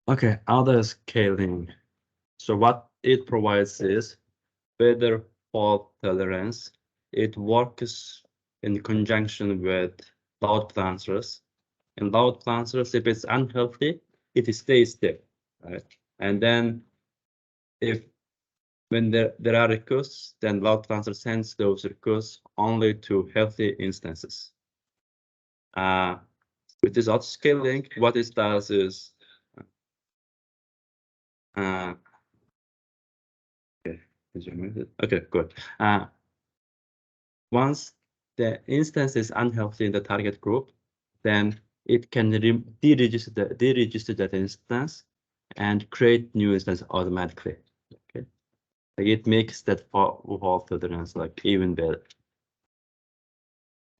Okay, other scaling. So what it provides is better fault tolerance. It works in conjunction with load balancers. In load balancers, if it's unhealthy, it stays there, right? And then if when there are requests, then load balancer sends those requests only to healthy instances. With this auto scaling, what it does is okay, okay, good. Once the instance is unhealthy in the target group, then it can deregister that instance and create new instance automatically. Okay, like it makes that fault tolerance like even better.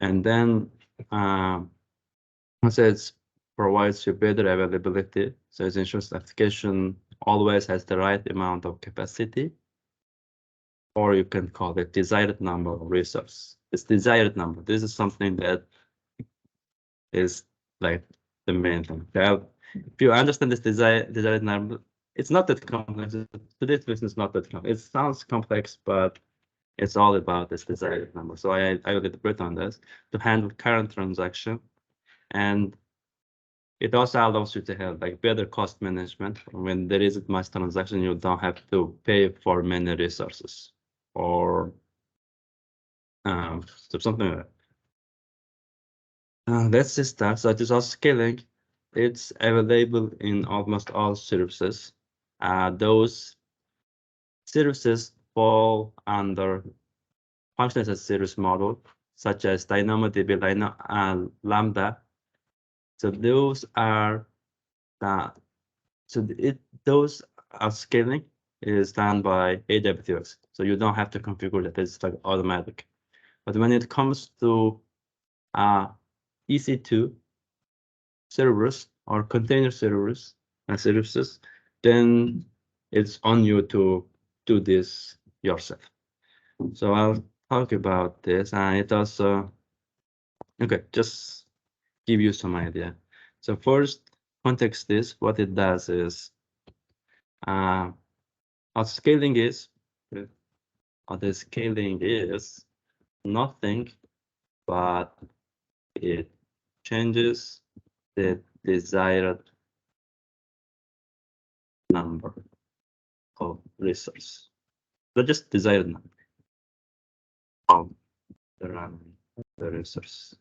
And then once it provides you better availability, so it ensures the application always has the right amount of capacity, or you can call it desired number of resource. It's desired number. This is something that is like the main thing. If you understand this desired number, it's not that complex. Today's business is not that complex. It sounds complex, but it's all about this desired number. So I will elaborate on this to handle current transaction, and it also allows you to have like better cost management. When there isn't much transaction, you don't have to pay for many resources or so something like that. Let's just start. So this is scaling. It's available in almost all services. Those services fall under function as a service model, such as DynamoDB, Lambda. So those are those are scaling is done by AWS. So you don't have to configure that. It's like automatic. But when it comes to EC2 servers or container servers and services, then it's on you to do this yourself. So I'll talk about this, and it also okay, just give you some idea. So first, context is what it does is how scaling is the scaling is nothing but it changes the desired number of resources. Not just desired number of the resource.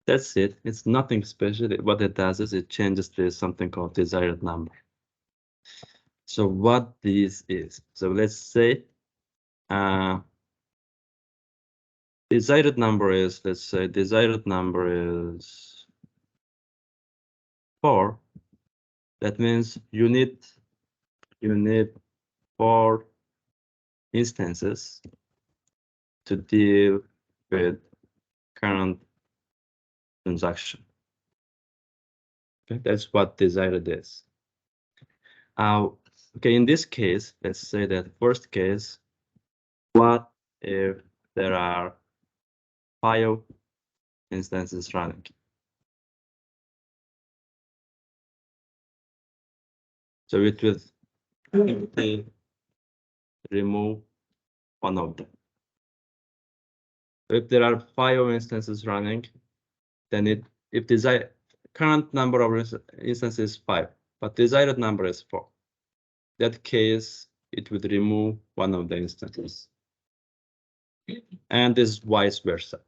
That's it. It's nothing special. What it does is it changes to something called desired number. So what this is, so let's say desired number is, let's say desired number is 4. That means you need 4 instances to deal with current transaction. Okay, that's what desired is. Okay, in this case, let's say that first case, what if there are 5 instances running? So it will simply remove one of them. If there are 5 instances running, then if desired current number of instances is 5, but desired number is 4. That case, it would remove one of the instances. And this vice versa.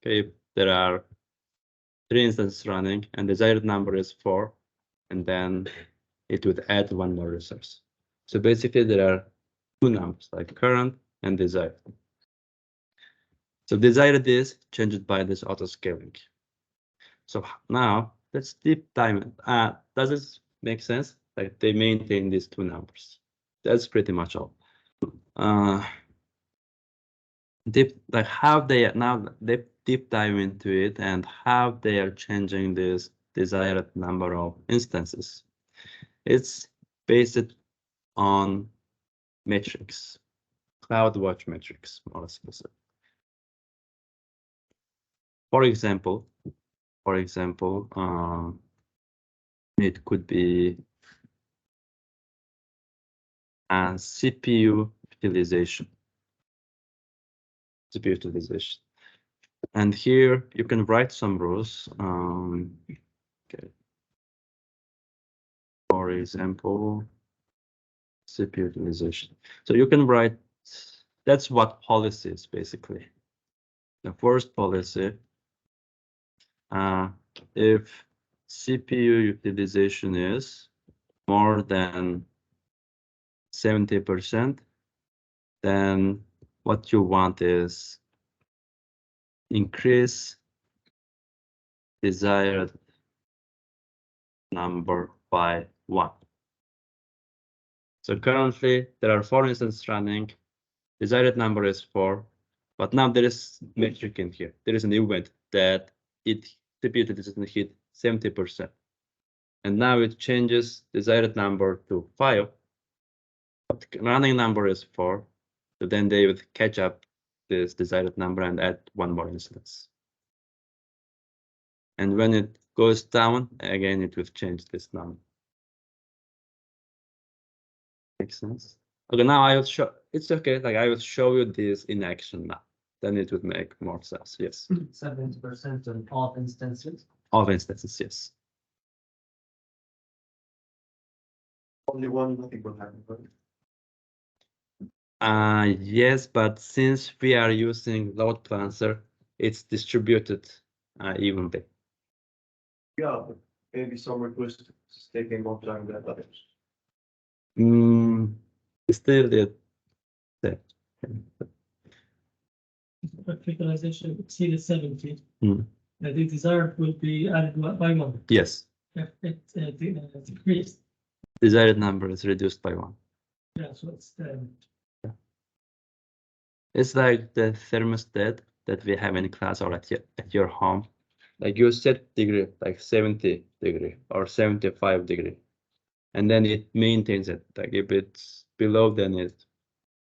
Okay, if there are 3 instances running and desired number is 4, and then it would add one more resource. So basically there are 2 numbers like current and desired. So desired is changed by this auto scaling. So now let's deep dive. Does this make sense? Like they maintain these 2 numbers. That's pretty much all. Like how they now they deep dive into it and how they are changing this desired number of instances. It's based on metrics, CloudWatch metrics, more specific. For example, it could be CPU utilization. CPU utilization. And here you can write some rules. Okay. For example, CPU utilization. So you can write, that's what policy is basically. The first policy, if CPU utilization is more than 70%, then what you want is increase desired number by 1. So currently there are 4 instances running, desired number is 4, but now there is metric in here. There is an event that CPU utilization hit 70%. And now it changes desired number to 5, but running number is 4. So then they would catch up this desired number and add 1 more instance. And when it goes down, again, it will change this number. Makes sense? Okay, now I will show, it's okay, like I will show you this in action now. Then it would make more sense, yes. 70% on all instances. All instances, yes. Only one, nothing will happen, right? Yes, but since we are using load balancer, it's distributed evenly. Yeah, but maybe some request is taking more time than others. Still it. Utilization exceeded 70. Hmm. The desired will be added by 1. Yes, If it decreased. desired number is reduced by 1. Yeah, so it's It's like the thermostat that we have in class or at your home. Like you set degree, like 70 degree or 75 degree. And then it maintains it. Like if it's below, then it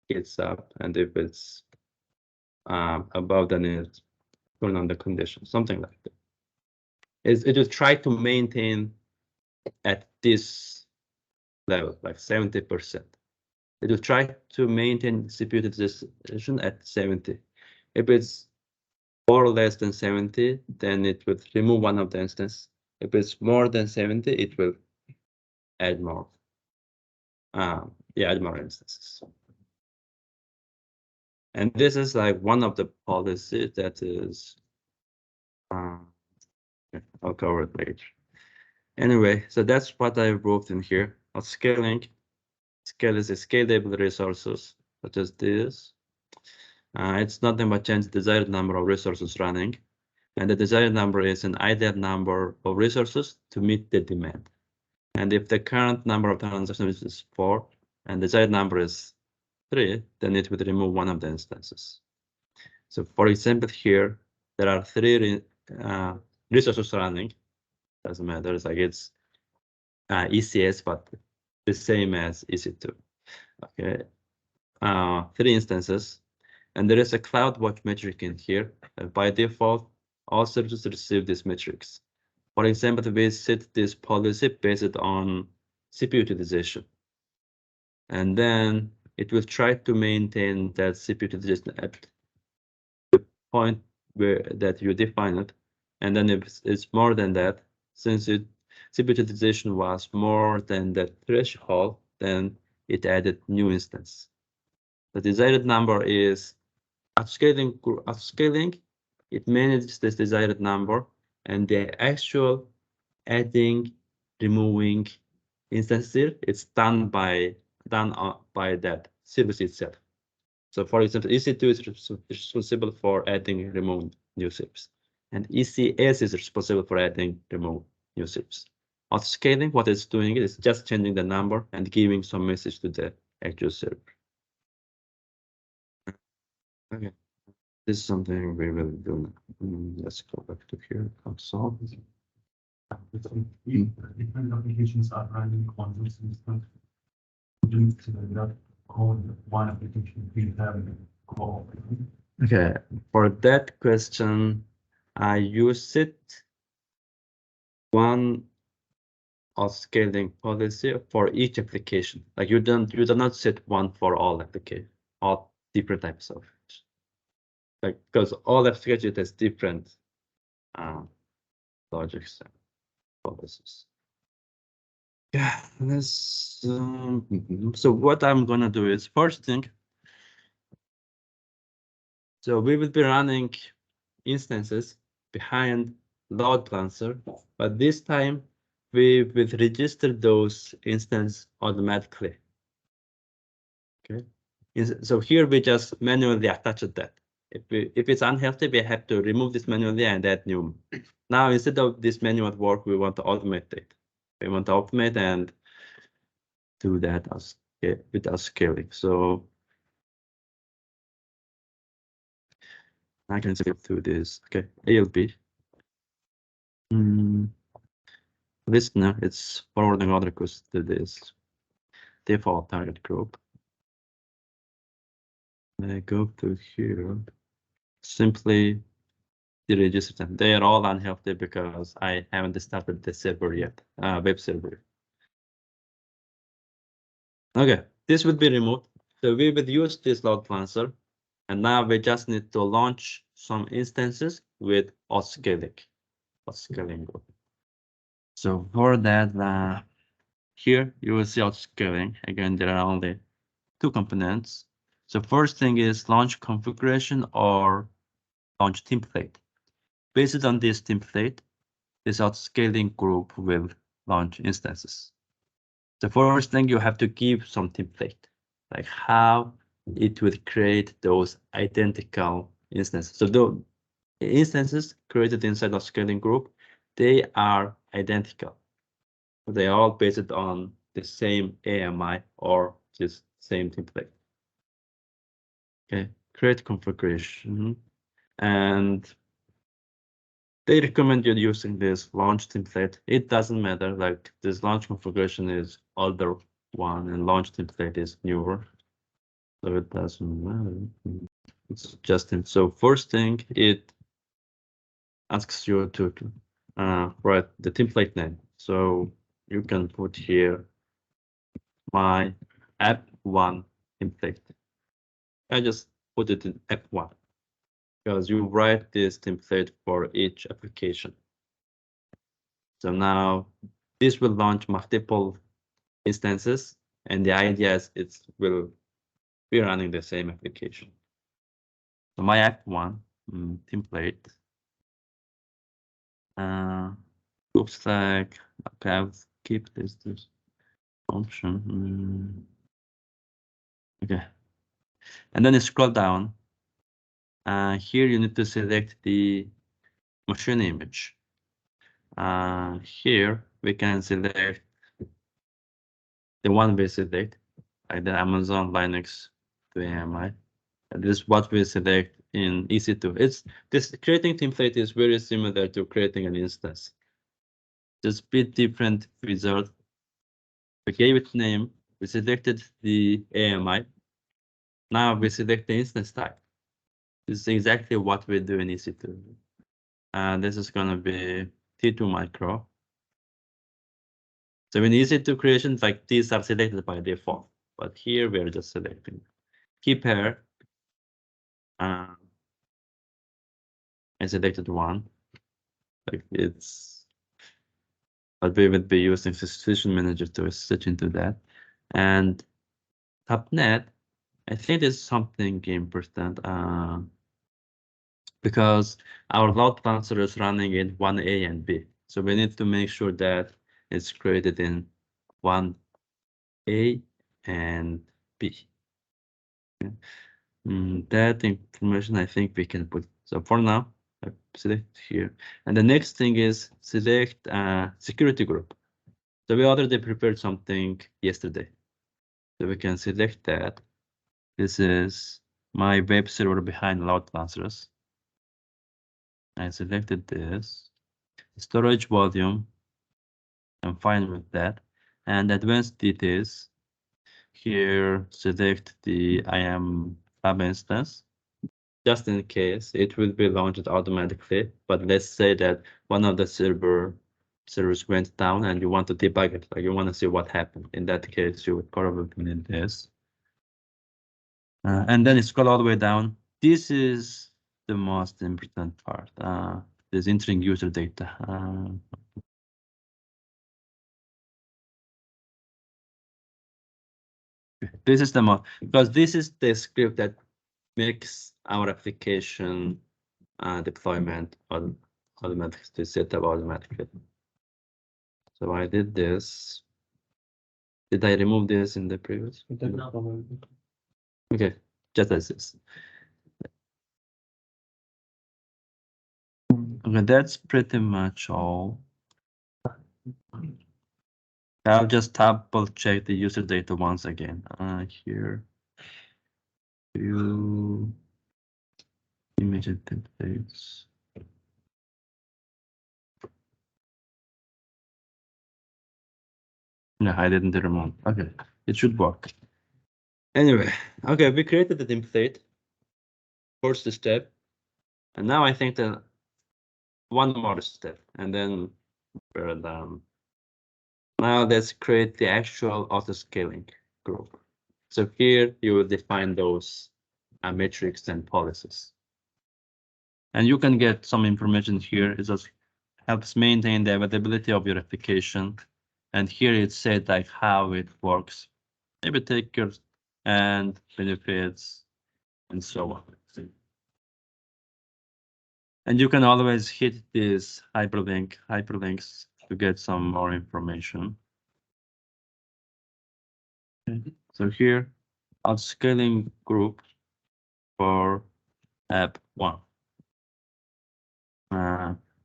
gets up. And if it's above, then it turn on the condition, something like that. It will try to maintain at this level, like 70%. It will try to maintain CPU utilization at 70. If it's more or less than 70, then it would remove one of the instances. If it's more than 70, it will add more. Add more instances. And this is like one of the policies that is, I'll cover it later. Anyway, so that's what I wrote in here. Scaling. Scale is a scalable resources, such as this. It's nothing but change the desired number of resources running. And the desired number is an ideal number of resources to meet the demand. And if the current number of transactions is 4 and the desired number is 3, then it would remove one of the instances. So for example, here, there are 3 resources running. Doesn't matter, it's like it's ECS, but the same as EC2. Okay, 3 instances. And there is a CloudWatch metric in here. By default, all services receive these metrics. For example, we set this policy based on CPU utilization. And then it will try to maintain that CPU utilization at the point that you define it. And then if it's more than that, since CPU utilization was more than the threshold, then it added new instance. The desired number is upscaling, it manages this desired number, and the actual adding, removing instance here, it's done by that service itself. So for example, EC2 is responsible for adding, removing new service, and ECS is responsible for adding, remove new service. Upscaling, what it's doing is just changing the number and giving some message to the actual server. Okay, this is something we will do now. Let's go back to here, console. Different applications are running on this instance. That code one application we have call. Okay, for that question, I use it one scaling policy for each application. Like you do not set one for all application, all different types of, like, because all applications has different logics and policies. Yeah, let's. So what I'm gonna do is first thing. So we will be running instances behind load balancer, but this time we will register those instances automatically. Okay. So here we just manually attach that. If it's unhealthy, we have to remove this manually and add new. Now instead of this manual work, we want to automate it. We want to automate and do that without scaling. So I can skip through this. Okay, ALB. Listener, it's forwarding all requests to this default target group. I go to here. Simply deregister them. They are all unhealthy because I haven't started the server yet, web server. Okay, this would be removed. So we would use this load balancer, and now we just need to launch some instances with autoscaling group. So for that, here you will see autoscaling. Again, there are only two components. So first thing is launch configuration or launch template. Based on this template, this autoscaling group will launch instances. The first thing you have to give some template, like how it would create those identical instances. So the instances created inside the scaling group, they are identical. They are all based on the same AMI or just same template. Okay, create configuration, and they recommend you using this launch template. It doesn't matter, like this launch configuration is older one and launch template is newer. So it doesn't matter. It's just in. So first thing, it asks you to write the template name. So you can put here my app1 template. I just put it in app1 because you write this template for each application. So now this will launch multiple instances, and the idea is it will be running the same application. So my app1 template looks like, okay, I'll keep this option. Okay, and then you scroll down. Here you need to select the machine image. Here we can select the one we select, like the Amazon Linux to AMI. And this is what we select in EC2. This creating template is very similar to creating an instance. Just a bit different result. We gave it name, we selected the AMI. Now we select the instance type. This is exactly what we do in EC2. This is going to be T2 micro. So in EC2 creations, like these are selected by default, but here we're just selecting key pair. I selected one, like it's, but we would be using Session Manager to switch into that. And topnet, I think is something important because our load balancer is running in 1A and B. So we need to make sure that it's created in 1A and B. Okay. That information I think we can put. So for now, I select here. And the next thing is select security group. So we already prepared something yesterday. So we can select that. This is my web server behind load balancers. I selected this. Storage volume. I'm fine with that. And advanced details. Here, select the IAM lab instance. Just in case, it will be launched automatically. But let's say that one of the server service went down and you want to debug it, like you want to see what happened. In that case, you would probably need this. And then scroll all the way down. This is the most important part. This entering user data. This is the most, because this is the script that makes our application deployment automatically set up automatically. So I did this. Did I remove this in the previous? No. Okay, just as this. Okay, that's pretty much all. I'll just double check the user data once again. Here, view image templates. No, I didn't remove. Okay, it should work. Anyway, okay, we created the template. First step, and now I think that one more step, and then we're done. Now let's create the actual auto-scaling group. So here you will define those metrics and policies. And you can get some information here. It just helps maintain the availability of your application. And here it said like how it works, maybe takers and benefits and so on. And you can always hit these hyperlinks to get some more information. Okay. So here, our scaling group for app 1.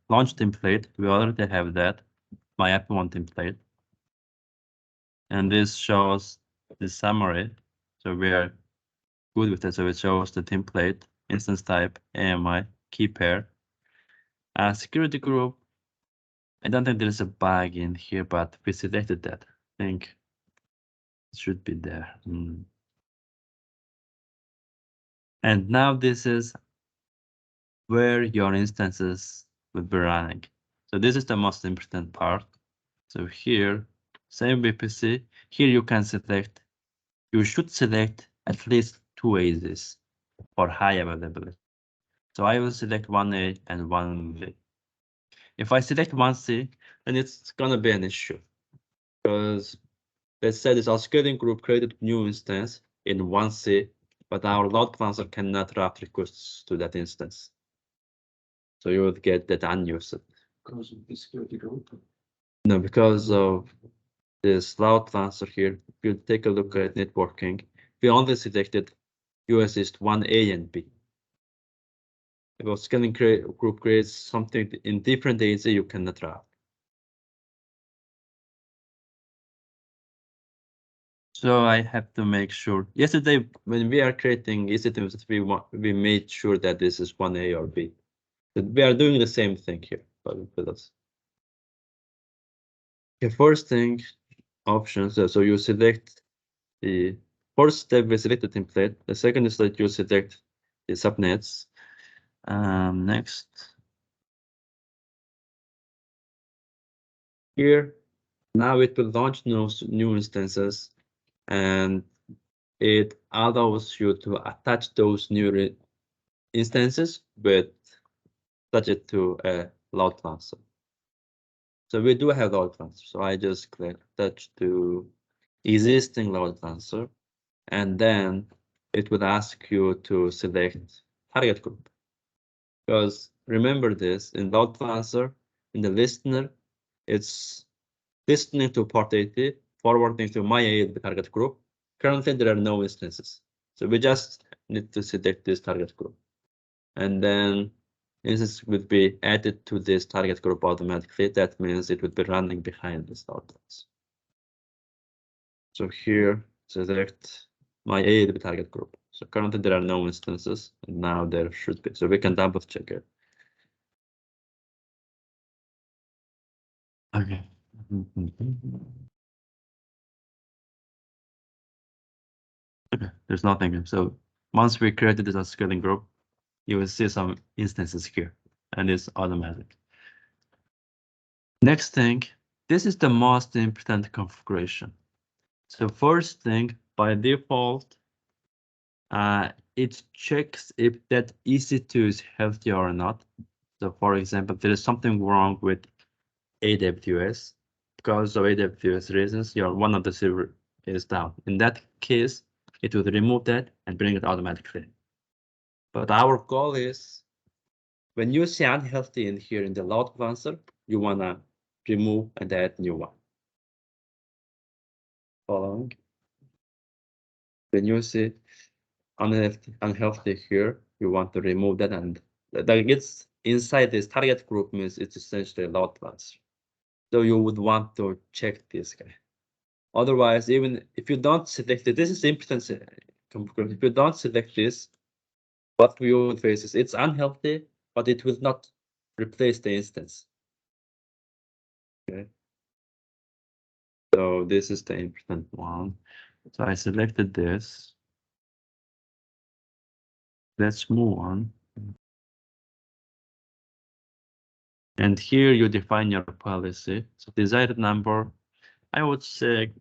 Launch template, we already have that, my app 1 template. And this shows the summary. So we are good with it. So it shows the template, instance type, AMI, key pair. Security group, I don't think there's a bug in here, but we selected that. I think it should be there. And now this is where your instances will be running. So this is the most important part. So here, same VPC, here you can select, you should select at least 2 AZs for high availability. So I will select 1A and 1B. If I select 1C, then it's gonna be an issue, because let's say this auto-scaling group created new instance in 1C, but our load balancer cannot route requests to that instance. So you would get that unused. Because of the security group. No, because of this load balancer here, if you take a look at networking, we only selected US East 1A and B. If a scaling group creates something in different AZ, you cannot route. So I have to make sure. Yesterday, when we are creating EC2, we made sure that this is 1A or B. But we are doing the same thing here, but with us. The first thing, options. So you select the first step, we select the template. The second is that you select the subnets. Next. Here, now it will launch new instances, and it allows you to attach those new instances with subject to a load balancer. So we do have load balancer. So I just click attach to existing load balancer, and then it would ask you to select target group. Because remember this, in load balancer, in the listener, it's listening to port 80, forwarding to my ALB target group. Currently, there are no instances. So we just need to select this target group. And then instance would be added to this target group automatically. That means it would be running behind this load balancer. So here, select my ALB target group. So currently there are no instances, and now there should be. So we can double check it. Okay. Okay, there's nothing. So once we created this scaling group, you will see some instances here, and it's automatic. Next thing, this is the most important configuration. So first thing, by default, it checks if that EC2 is healthy or not. So for example, there is something wrong with AWS. Because of AWS reasons, one of the server is down. In that case, it would remove that and bring it automatically. But our goal is, when you see unhealthy in here in the load balancer, you wanna remove and add new one. Following. When you see unhealthy here, you want to remove that, and that gets inside this target group means it's essentially load balancer. So you would want to check this guy. Otherwise, even if you don't select it, this is important. If you don't select this, what we would face is it's unhealthy, but it will not replace the instance. Okay. So this is the important one. So I selected this. Let's move on. And here you define your policy. So desired number, I would say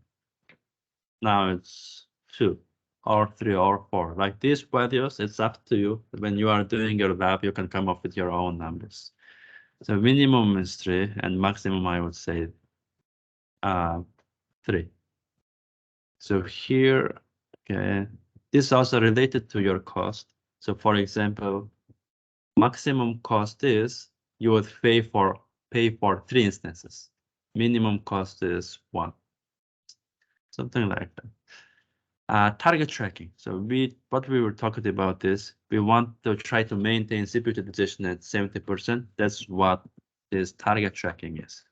now it's 2 or 3 or 4. Like these values, it's up to you. When you are doing your lab, you can come up with your own numbers. So minimum is 3 and maximum, I would say 3. So here, okay, this is also related to your cost. So for example, maximum cost is you would pay for 3 instances. Minimum cost is 1. Something like that. Target tracking. So what we were talking about is we want to try to maintain CPU utilization at 70%. That's what this target tracking is.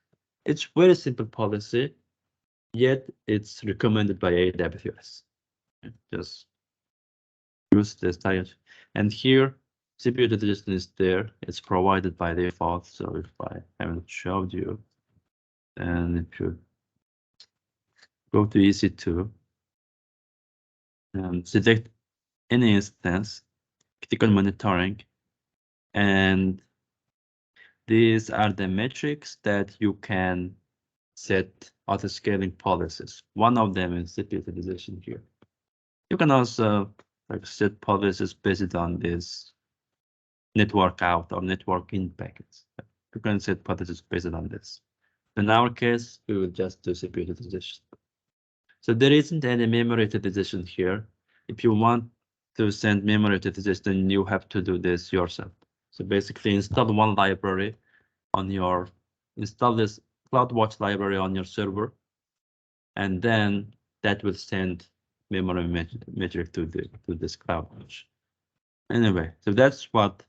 It's very simple policy, yet it's recommended by AWS. Just use this target. And here, CPU utilization is there. It's provided by default. So if I haven't showed you, and if you go to EC2 and select any instance, click on monitoring, and these are the metrics that you can set auto-scaling policies. One of them is CPU utilization here. You can also set policies based on this network out or network in packets. You can set policies based on this. In our case, we will just do CPU utilization. So there isn't any memory utilization here. If you want to send memory utilization, you have to do this yourself. So basically install one library on install this CloudWatch library on your server, and then that will send memory metric to this CloudWatch. Anyway, so that's what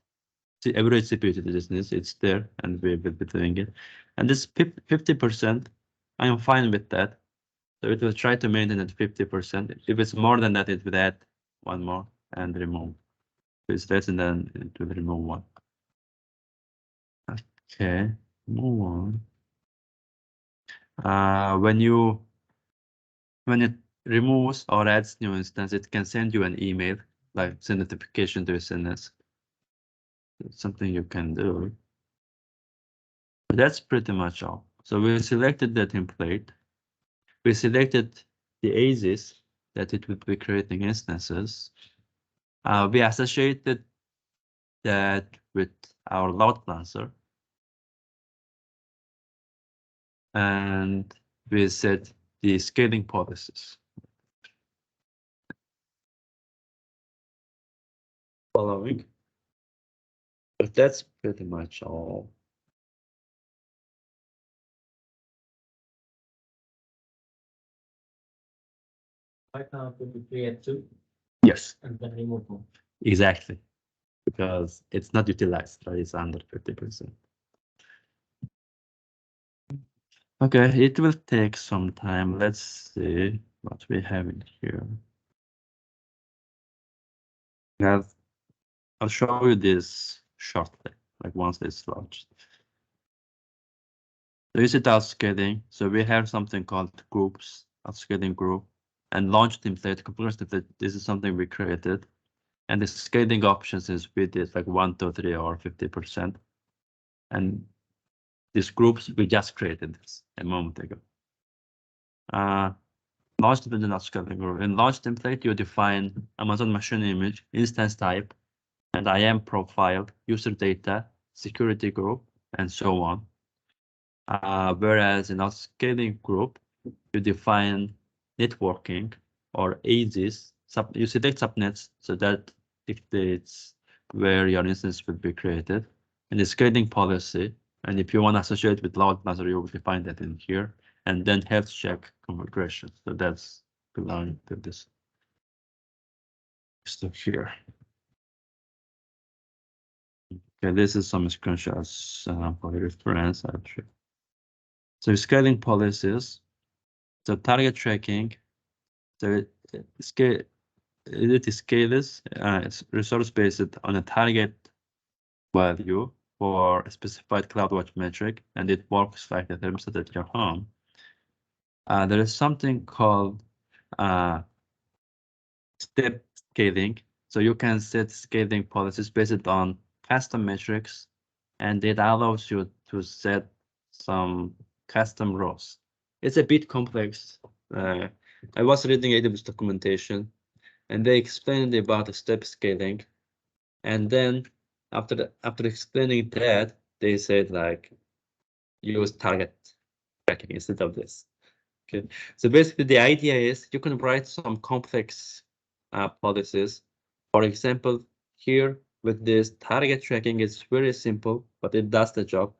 the average CPU utilization is. It's there, and we will be doing it. And this 50%, I am fine with that. So it will try to maintain at 50%. If it's more than that, it will add one more and remove. If it's less than that, it will remove one. Okay, move on. When it removes or adds new instance, it can send you an email, like send notification to SNS. It's something you can do. But that's pretty much all. So we selected the template. We selected the ASIS that it would be creating instances. We associated that with our load balancer. And we set the scaling policies. Following. But that's pretty much all. Right now, we create 2 Yes, and then remove 1. exactly. Because it's not utilized, right? It's under 50%. Okay, it will take some time. Let's see what we have in here. Now, I'll show you this shortly, like once it's launched. So you see task scaling. So we have something called groups, a scaling group, and launch template, configuration template. This is something we created. And the scaling options is we did like 1, 2, 3, or 50%. And these groups, we just created this a moment ago. Launch dependent scaling group. In launch template, you define Amazon machine image, instance type, and IAM profile, user data, security group, and so on. Whereas in our scaling group, you define networking or ASIS. You select subnets so that dictates where your instance will be created, and the scaling policy. And if you want to associate with load balancer, you will define that in here, and then health check configuration. So that's belonging to this stuff here. Okay, this is some screenshots for reference actually. So scaling policies, so target tracking, so it scales it's resource based on a target value for a specified CloudWatch metric, and it works like a thermostat at your home. There is something called step scaling. So you can set scaling policies based on custom metrics, and it allows you to set some custom rows. It's a bit complex. I was reading AWS documentation, and they explained about the step scaling. And then after explaining that, they said like use target tracking instead of this. Okay, so basically the idea is you can write some complex policies. For example, here with this target tracking, it's very simple, but it does the job.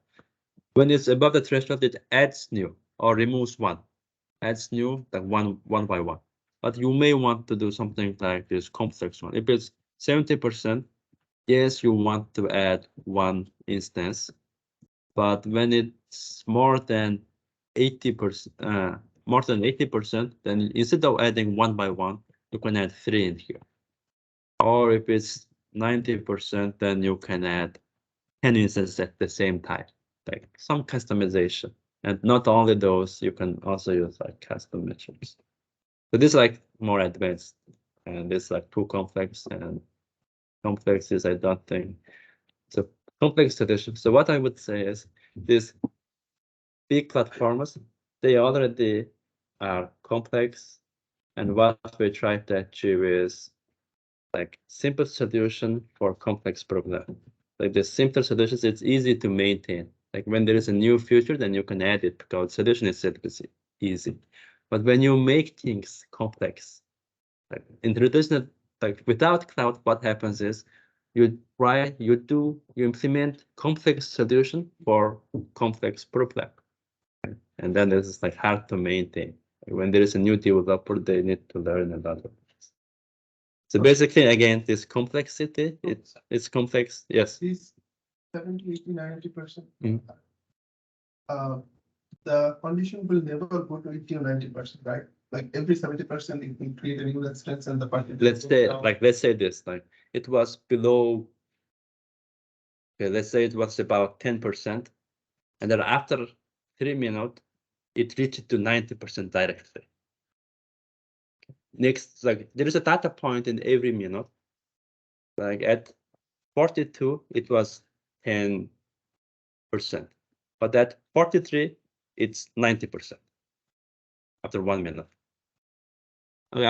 When it's above the threshold, it adds new or removes one, adds new like one by one. But you may want to do something like this complex one. If it's 70%, yes, you want to add one instance. But when it's more than 80%, then instead of adding one by one, you can add 3 in here. Or if it's 90%, then you can add 10 instances at the same time, like some customization. And not only those, you can also use like custom metrics. So this is like more advanced, and this is like too complex, and complex is I don't think it's a complex solution. So what I would say is these big platforms, they already are complex, and what we try to achieve is like simple solution for complex problem. Like the simple solutions, it's easy to maintain. Like when there is a new feature, then you can add it because solution itself is easy. But when you make things complex, like introducing like without cloud, what happens is you implement complex solution for complex problem. And then it's like hard to maintain. When there is a new developer, they need to learn a lot of things. So basically, again, this complexity, it's complex. Yes. This 70, 80, 90%. Mm. The condition will never go to 80 or 90%, right? Like every 70%, it will create a new instance and the party. Let's say this, like it was below. Okay, let's say it was about 10%, and then after 3 minutes, it reached to 90% directly. Next, like there is a data point in every minute. Like at 42, it was 10%, but at 43, it's 90% after 1 minute. Okay,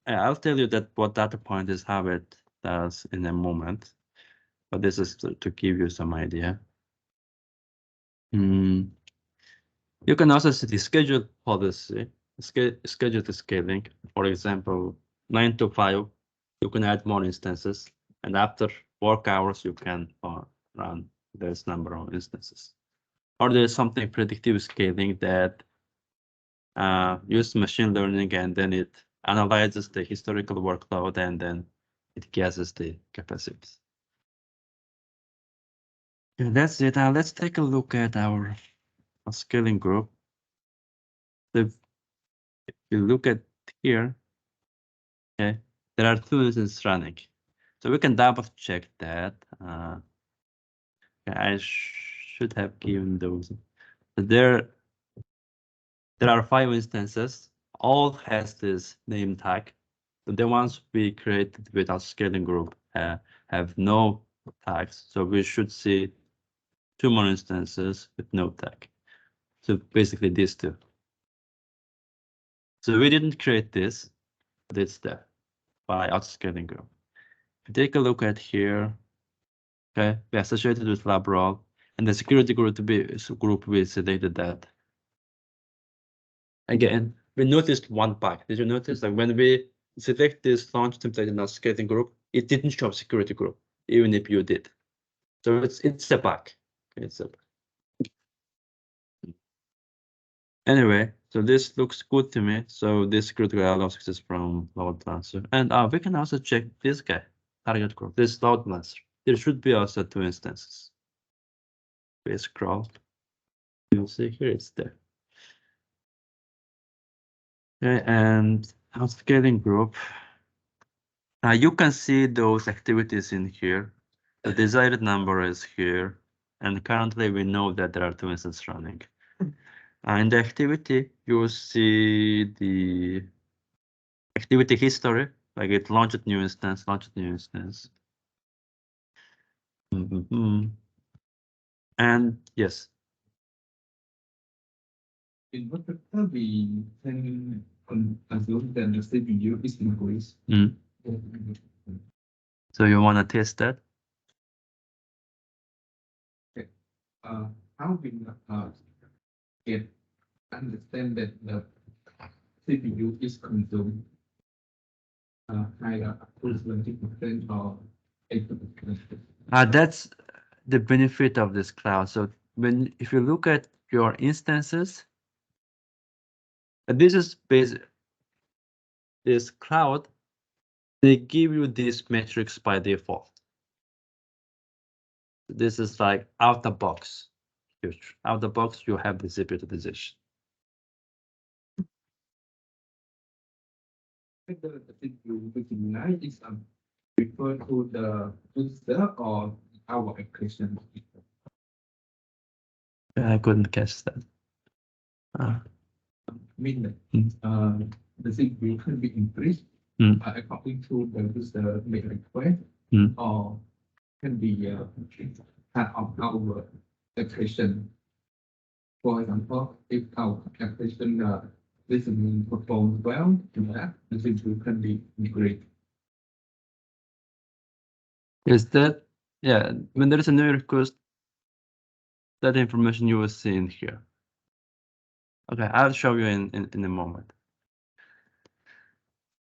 I'll tell you that what data point is, how it does in a moment, but this is to give you some idea. You can also see the schedule policy, schedule the scaling. For example, 9 to 5, you can add more instances, and after work hours, you can run this number of instances. Or there's something predictive scaling that uses machine learning, and then it analyzes the historical workload, and then it guesses the capacities. And that's it. Let's take a look at our scaling group. If you look at here, okay, there are 2 instances running. So we can double check that. I should have given those. But there are 5 instances. All has this name tag. So the ones we created with our scaling group have no tags. So we should see 2 more instances with no tag. So basically these two. So we didn't create this step by autoscaling group. If you take a look at here, okay, we associated with lab role, and the security group we selected that. Again, we noticed one bug. Did you notice that when we select this launch template in our scaling group, it didn't show up security group, even if you did. So it's a bug. It's a bug. Anyway, so this looks good to me. So this critical allows access from load balancer. And we can also check this guy, target group, this load balancer. There should be also 2 instances. We scroll. You'll see here it's there. Okay, and our scaling group. You can see those activities in here. The desired number is here. And currently we know that there are 2 instances running. In the activity, you will see the activity history, like it launched new instance, And yes. In what factor we can assume that the CPU is increased? So you want to test that? How we get understand that the CPU is consumed higher up to 20% or 80%? That's the benefit of this cloud. So if you look at your instances, this is this cloud, they give you these metrics by default. This is like out the box. Huge. Out the box, you have the CPU utilization. The CPU within is refer to the user or our application? I couldn't catch that. Meaning, the CPU can be increased according to the user make request, or can be part of our application. For example, if our application listening performs well, the CPU can be increased. Is that, yeah, when there is a new request, that information you will see in here. Okay, I'll show you in a moment.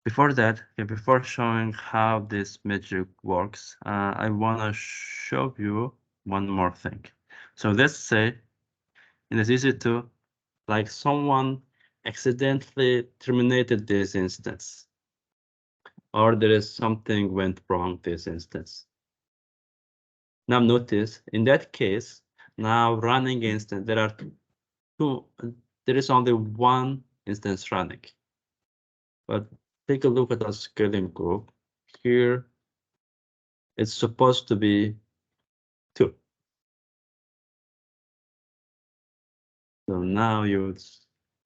Before that, before showing how this metric works, I want to show you one more thing. So let's say in this EC2, like someone accidentally terminated this instance, or there is something went wrong this instance. Now notice in that case, now running instance, there is only one instance running. But take a look at our scaling group. Here, it's supposed to be 2. So now you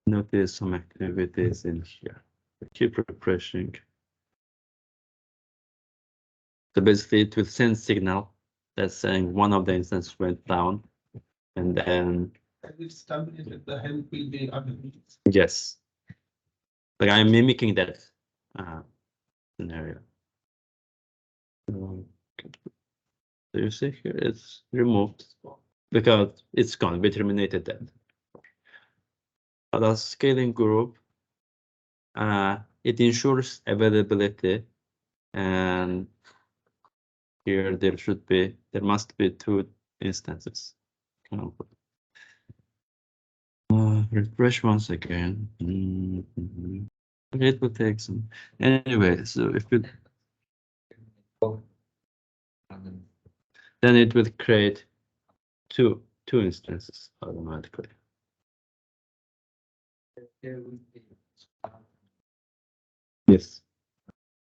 notice some activities in here. Keep refreshing. So basically, it will send signal that's saying one of the instances went down, and then it's terminated, the help will be underneath. yes, like I'm mimicking that scenario. So you see here, it's removed because it's gone. We terminated that. The scaling group, it ensures availability, and here there must be 2 instances. Refresh once again. Okay, it will take some. Anyway, so if you then it will create two instances automatically. Yes.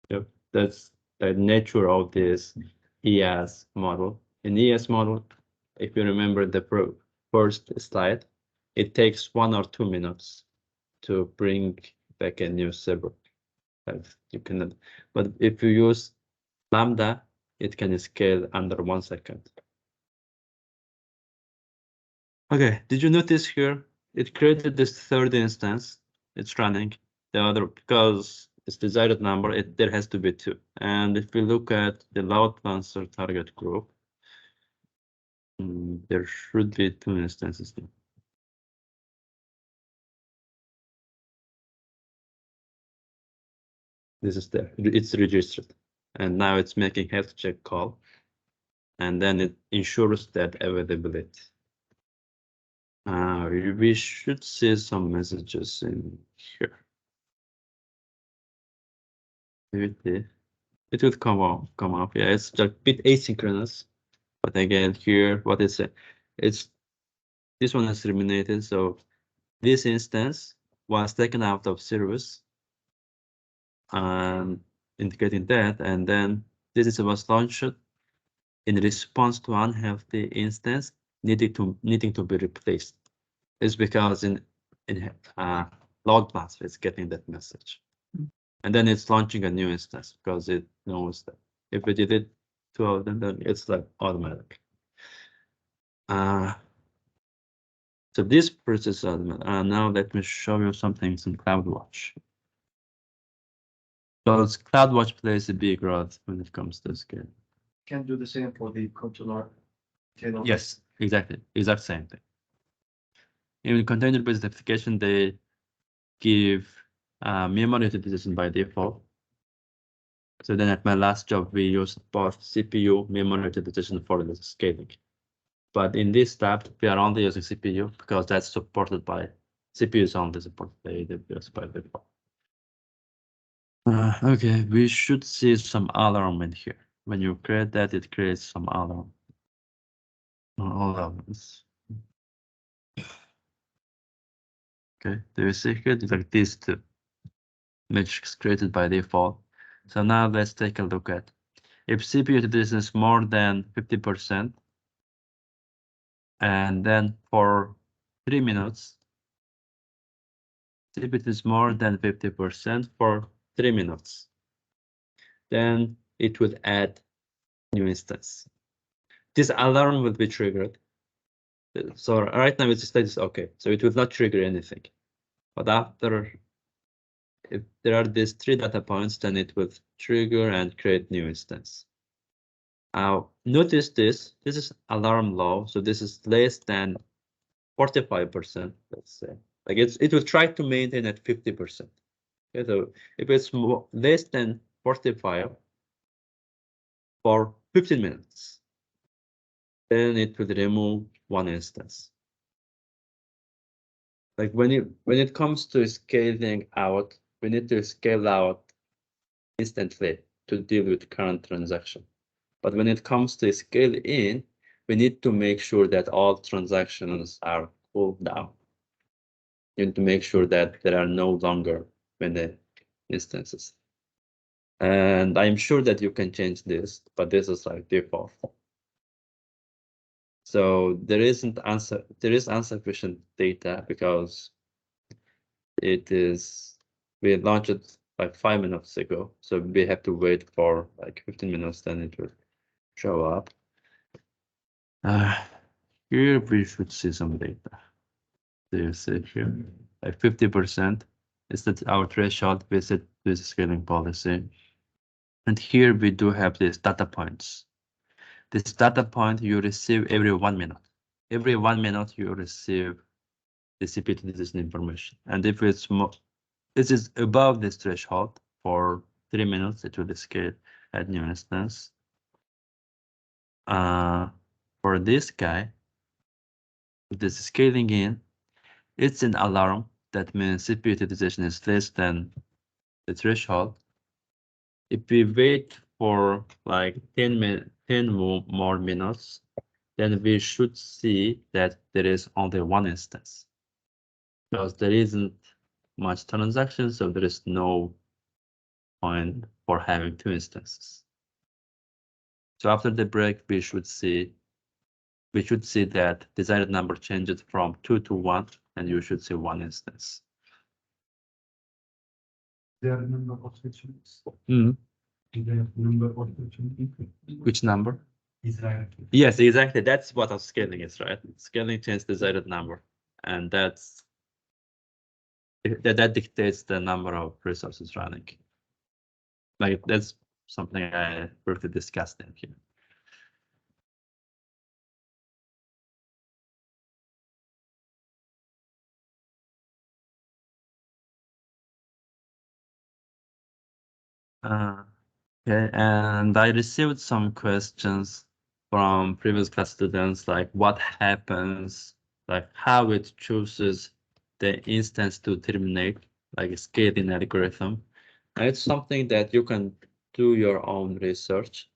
Yep. That's the nature of this EAS model. In EAS model, if you remember the first slide, it takes 1 or 2 minutes to bring back a new server. You cannot, but if you use Lambda, it can scale under 1 second. Okay, did you notice here? It created this third instance. It's running. The other, because it's desired number, there has to be 2. And if we look at the load balancer target group, there should be 2 instances now. This is there. It's registered. And now it's making health check call. And then it ensures that availability. We should see some messages in here. It will come up. Yeah, it's just a bit asynchronous. But again, here, what is it? It's this one is terminated. So this instance was taken out of service, indicating that, and then this was launched in response to unhealthy instance needing to be replaced. It's because in log balancer it's getting that message, and then it's launching a new instance because it knows that if we did it 2 of them, then it's like automatic. So this process now let me show you some things in CloudWatch. Because CloudWatch plays a big role when it comes to scale. Can do the same for the container. Yes, exactly. Exact same thing. In container-based application, they give memory utilization by default. So then at my last job, we used both CPU memory utilization for the scaling. But in this tab, we are only using CPU because that's supported by CPU is only supported by AWS by default. Okay, we should see some alarm in here. When you create that, it creates some alarm. All of this. Okay, do you see here? Like these 2 metrics created by default. So now let's take a look at if CPU utilization is more than 50%, and then for 3 minutes, CPU is more than 50% for 3 minutes, then it would add new instance. This alarm will be triggered. So right now it's status okay, so it will not trigger anything. But after, if there are these 3 data points, then it will trigger and create new instance. Now notice this is alarm low, so this is less than 45%, let's say. Like it will try to maintain at 50%. Okay, so if it's less than 45 for 15 minutes, then it will remove 1 instance. Like when it comes to scaling out, we need to scale out instantly to deal with current transaction. But when it comes to scale in, we need to make sure that all transactions are cooled down. You need to make sure that there are no longer many instances. And I'm sure that you can change this, but this is like default. So there is insufficient data because we launched it like 5 minutes ago. So we have to wait for like 15 minutes, then it will show up. Here we should see some data. Do you see here? Like 50% is that our threshold with this scaling policy. And here we do have these data points. This data point you receive every 1 minute. Every 1 minute you receive the CPU utilization information. And if it's more, this is above this threshold for 3 minutes, it will scale at new instance. For this guy, this scaling in, it's an alarm. That means CPU utilization is less than the threshold. If we wait for like 10 more minutes, then we should see that there is only 1 instance. Because there isn't much transaction, so there is no point for having 2 instances. So after the break, we should see that desired number changes from 2 to 1, and you should see 1 instance. There are number of sections. Mm. There are number of sections. Which number? Is right. Yes, exactly. That's what a scaling is, right? Scaling to its desired number, and that dictates the number of resources running. Like that's something I briefly discussed in here. Okay, and I received some questions from previous class students, like what happens, like how it chooses the instance to terminate, like a scaling algorithm. And it's something that you can do your own research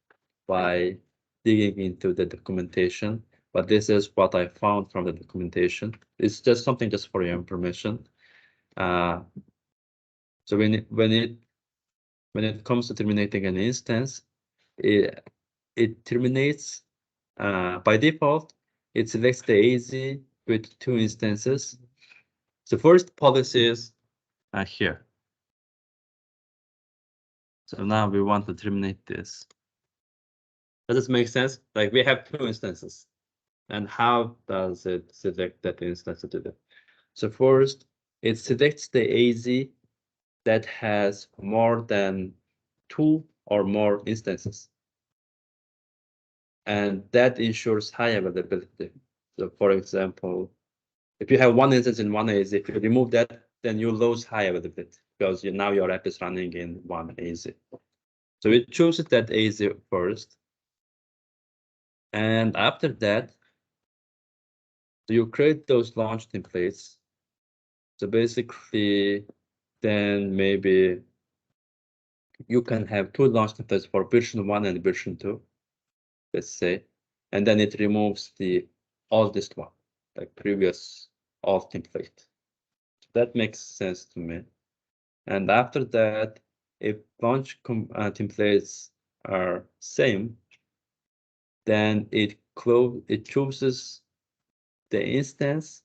by digging into the documentation. But this is what I found from the documentation. It's just something just for your information. So when it comes to terminating an instance, it terminates by default. It selects the AZ with 2 instances. The first policy is here. So now we want to terminate this. Does this make sense? Like we have 2 instances. And how does it select that instance to do that? So first, it selects the AZ that has more than 2 or more instances. And that ensures high availability. So for example, if you have 1 instance in one AZ, if you remove that, then you lose high availability because now your app is running in 1 AZ. So it chooses that AZ first. And after that, you create those launch templates. So basically, then maybe you can have 2 launch templates for version 1 and version 2, let's say, and then it removes the oldest one, like previous old template. That makes sense to me. And after that, if launch templates are same, then it chooses the instance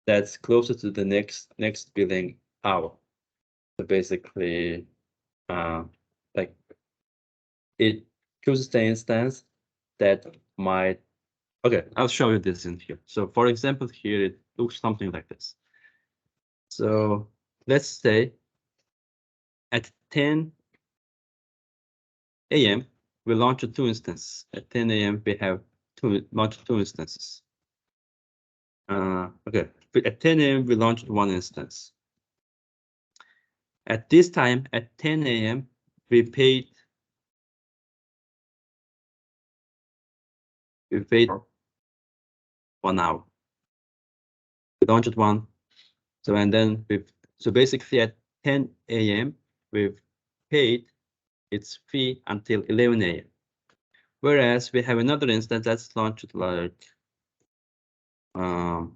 that's closer to the next billing hour. So basically, like it chooses the instance that might. Okay, I'll show you this in here. So for example, here it looks something like this. So let's say at 10 a.m. we launch 2 instances. At 10 a.m. we have launched 2 instances. Okay, at 10 a.m. we launched 1 instance. At this time, at 10 a.m. we paid 1 hour. We launched 1. So and then so basically at 10 a.m. we've paid its fee until 11 a.m. Whereas we have another instance that's launched like 7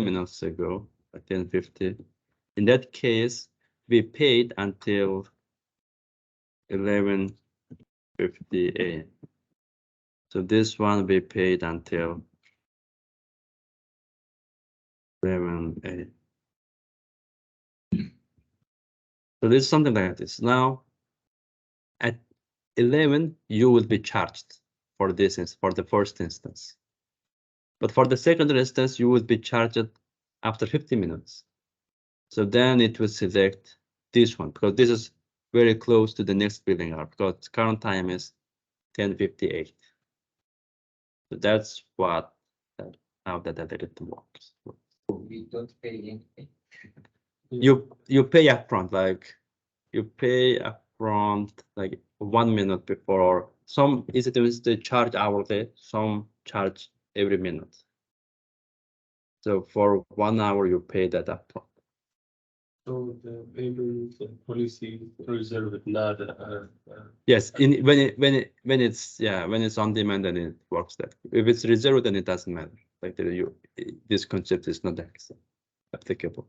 minutes ago at 10:50. In that case, we paid until 11:50 a.m. So this one we paid until 11 a.m. So this is something like this. Now, at 11, you will be charged for this for the first instance. But for the second instance, you will be charged after 50 minutes. So then it will select this one because this is very close to the next billing hour because current time is 10:58. So that's what how that algorithm works. We don't pay anything. You pay upfront, like you pay upfront like 1 minute before. Some institutions they charge hourly, some charge every minute. So for 1 hour you pay that upfront. So the payment policy reserve it not. Yes, when it's on demand, then it works that. If it's reserved, then it doesn't matter. Like this concept is not applicable.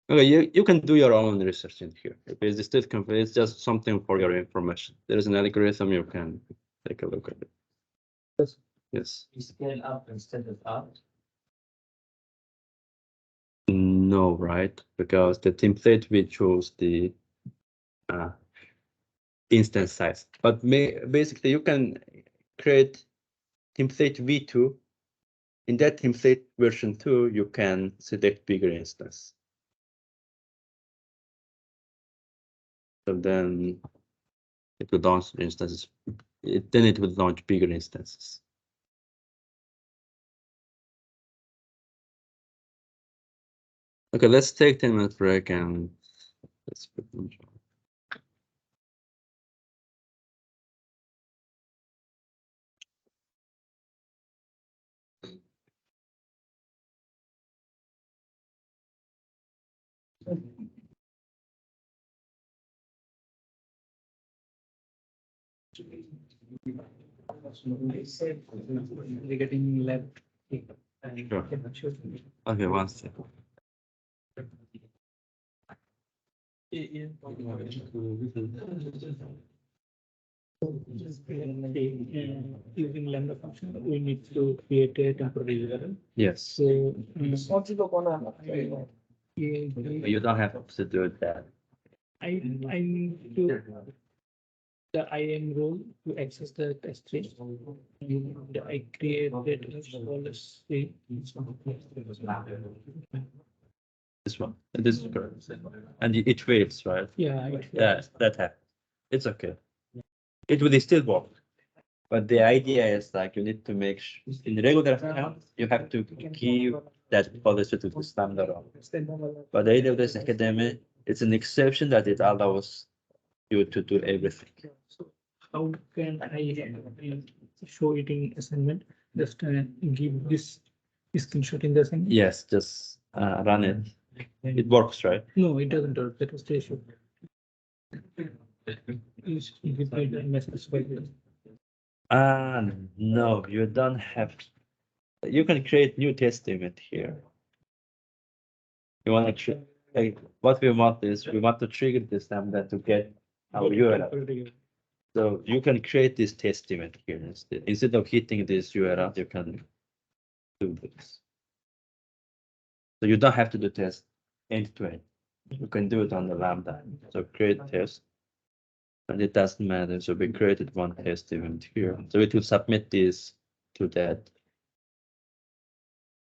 Okay, you can do your own research in here. If it's still complete, it's just something for your information. There is an algorithm, you can take a look at it. Yes. We scale up instead of out. No, right? Because the template we chose instance size. But basically, you can create template v2. In that template version 2, you can select bigger instance. So then it will launch instances. Then it will launch bigger instances. Okay, let's take 10-minute break and let's put them. Getting left. Sure. Okay, one second. Using lambda function, we need to create a temporary URL. Yes. So You don't have to do that. I need to the IAM role to access the S3. And I created a policy. This one. This is correct. And it waits, right? Yeah. Yeah, that happens. It's okay. It will still work. But the idea is like you need to make in the regular account, you have to give that policy to the standard role. But AWS Academy, it's an exception that it allows you to do everything. So how can I show it in assignment? Just give this screenshot in the assignment? Yes, just run it. It works, right? No, it doesn't work. That was the issue. You should give me the message by the No, you don't have. You can create new test event here. You want to like what we want is we want to trigger this lambda to get our URL. So you can create this test event here instead. Instead of hitting this URL, you can do this. So you don't have to do test end to end. You can do it on the lambda. So create test. And it doesn't matter. So we created one test event here. So it will submit this to that.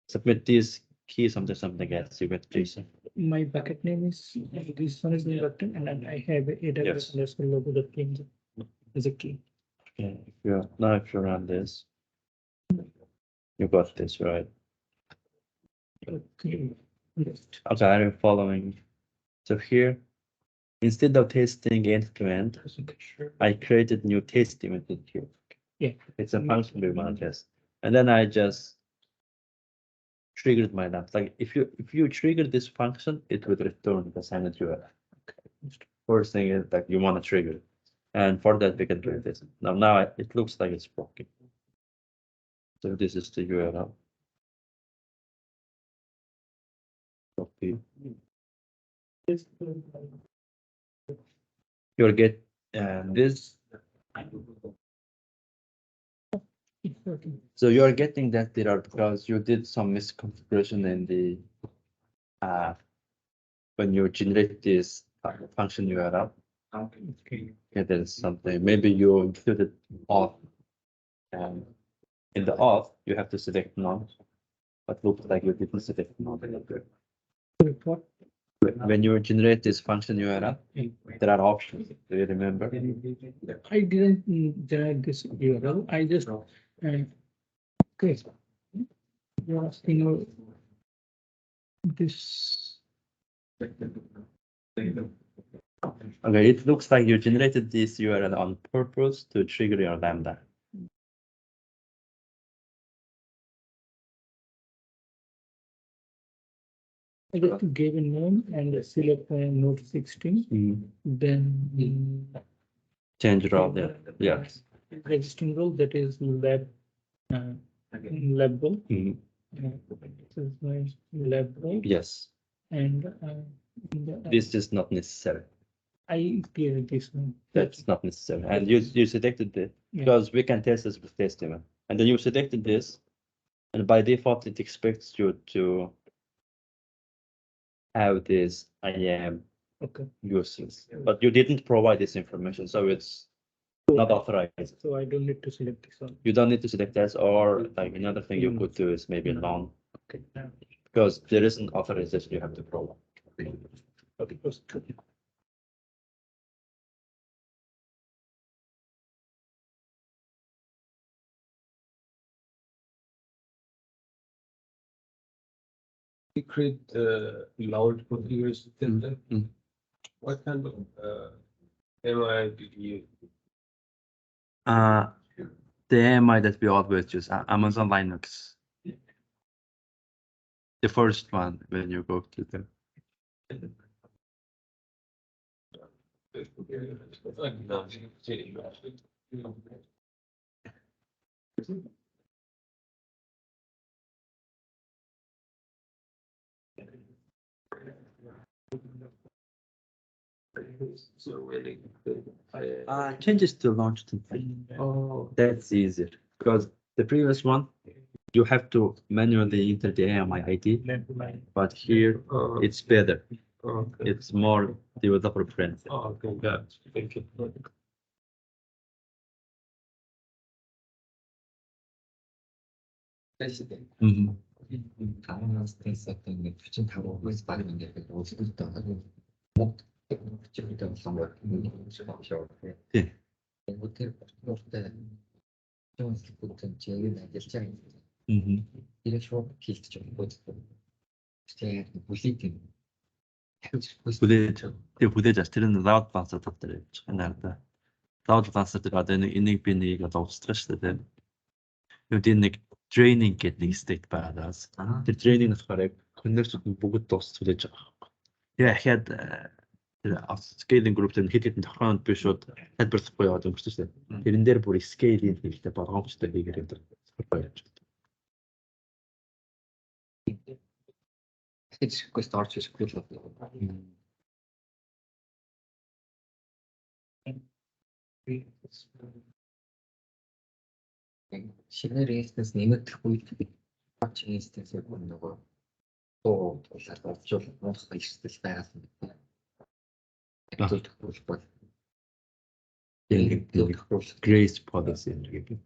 Submit this key something else. You get JSON. My bucket name is this one is the bucket, and then I have AWS Yes. underscore logo that came as a key. Okay. If you run this, you got this right. Okay. Yes. Okay, are you following? So here, instead of testing end to end, I created new test event here. Yeah. It's a function we want to test. And then I just triggered my lambda. Like if you trigger this function, it would return the assigned URL. First thing is that you want to trigger it. And for that we can do this. Now it looks like it's broken. So this is the URL. Copy. You'll get this. So you are getting that error because you did some misconfiguration in the when you generate this function URL. Okay. Yeah, there's something. Maybe you included auth. And in the auth, you have to select none. But looks like you didn't select none. Report. When you generate this function URL, there are options. Do you remember? I didn't generate this URL. I just okay. You're asking this. Okay, it looks like you generated this URL on purpose to trigger your lambda. I just gave a name and select node 16. Then Change role there. Yes. existing role that is lab lab role. Mhm. This is my lab role, Yes. and This is not necessary. I created this one. That's not necessary. And you selected it Yeah. because we can test this with test event. And then you selected this, and by default it expects you to have this IAM Okay, useless. But you didn't provide this information, so it's not authorized. so I don't need to select this one. You don't need to select as, or like another thing you could do is maybe none, Okay. because there is an authorization you have to provide. Okay, first. We create loud configures. Mm. What kind of MI did you? The AMI that we always use, Amazon Linux. The first one when you go to the. So really, Changes to launch to. oh, That's easier because the previous one, you have to manually enter the AMI ID, but here it's better. okay. It's more developer friendly. Oh, okay, yeah, thank you. Mhm. 다양한 스트레스 같은 게 추진하고 의식하는 게 너무 쉽지도 않고 목 그쪽부터 정말 수가 없어. 예. 호텔 호텔 좀 보통 제일 낮게 시작이 Mhm. 이렇게 피스 좀 보고 işte bu şekilde Bude stresinin rahat dansa tatları genelde. Rahat dansları da inik bir niga da stresli de. Ödenek training getting state badass. The training хараг connected бүгд тусдаж байгаа. Тэгээ ахаад тэр scaling group дээр хэд хэдэн тохиронд би шууд тайлбарлахгүй яваад өнгөрсөн шүү дээ. Тэрэн дээр бүр scaling хийхдээ болгоомжтой хийгээр энэ баярч. questo orcio è quello шинээр инстанс нэмэгдэх үед батч инстансыг нөгөө тоо тулаад орчуулах мох инстанс байгаас нь төлөвлөх бол Grace policy гэдэг.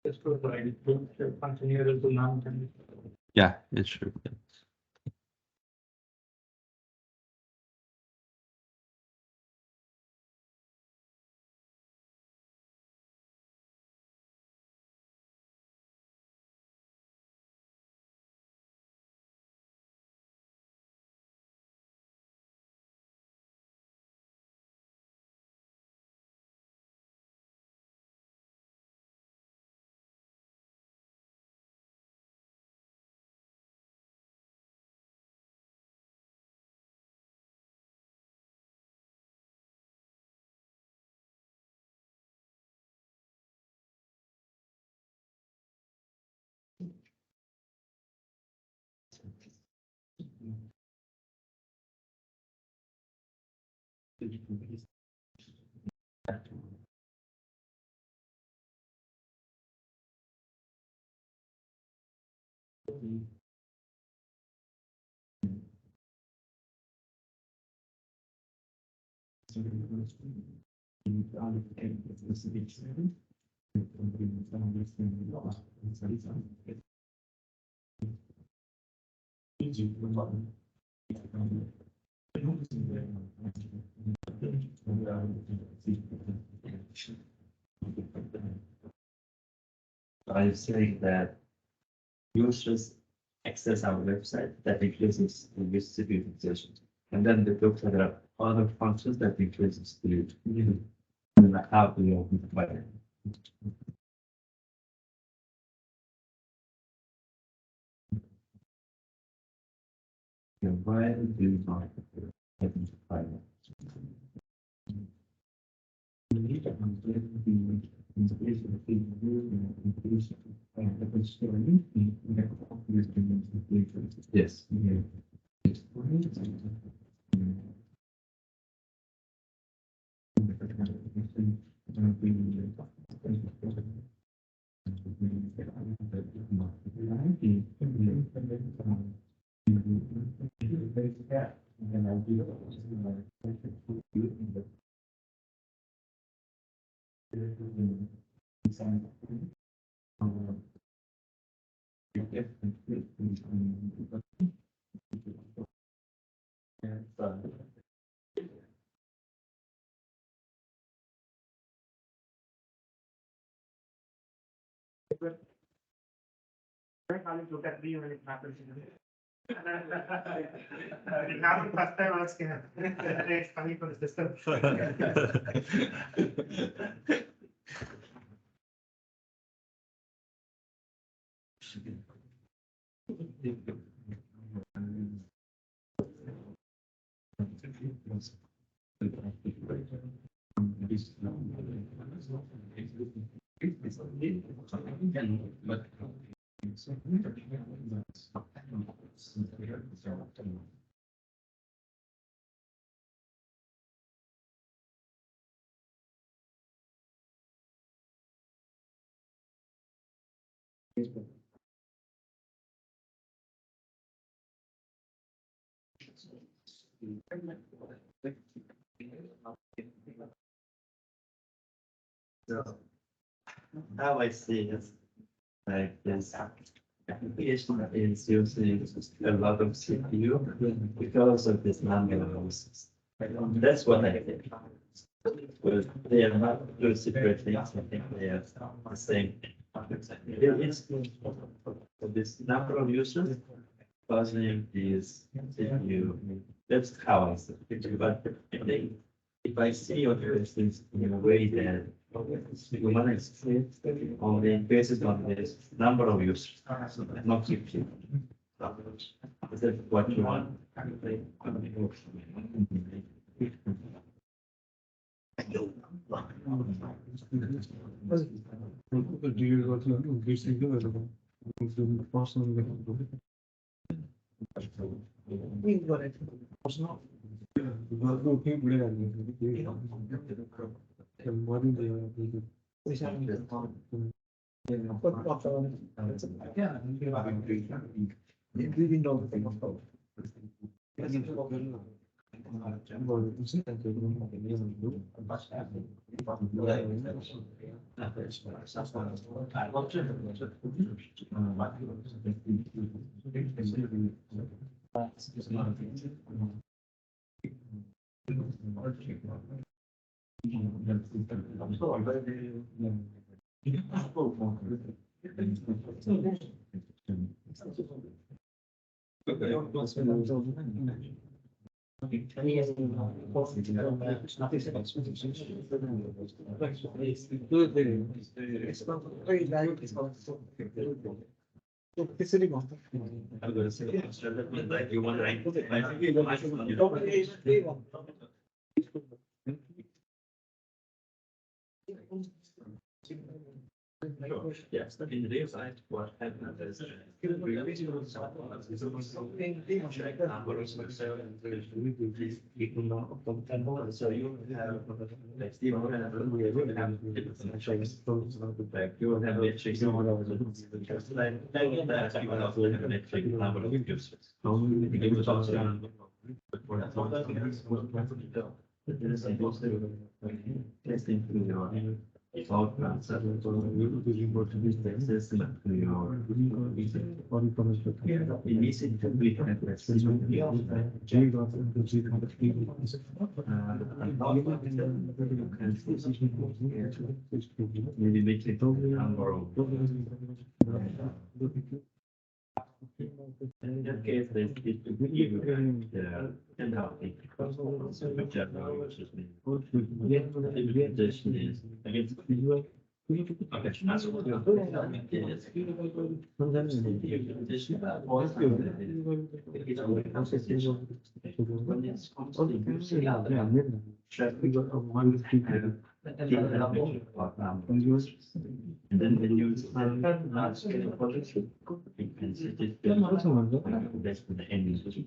Just provide function here to non. Yeah, it should. I'm saying that users access our website that increases the visibility, and then they look at other functions that increases the and how do you open the file. Why do you not open the file? Yes. Look at me when it happens. It happened first time I was scared. It's funny for the system. So how I see it, like this application is using a lot of CPU because of this number of uses. That's what I think. But they are not two separate things. I think they are the same. It's this number of users causing this CPU. That's how I see it. But I think if I see your questions in a way that you manage only based on this number of users, not CPU. Is that what you want? Do you go to increase the personal? We got it. I'm going to say, like you want yes, in real life, what happened is. So you have, like, Steve, like you will have metrics. Because like that, you will also have metric number of users. You will also have- But there is a testing to your cloud transfer. Access to your. In easy to be maybe make it number of. In that case, they it to give you the and how they. So which are now users. Limitation is against. users. And then when you large scale policy, you can set it based on the end users.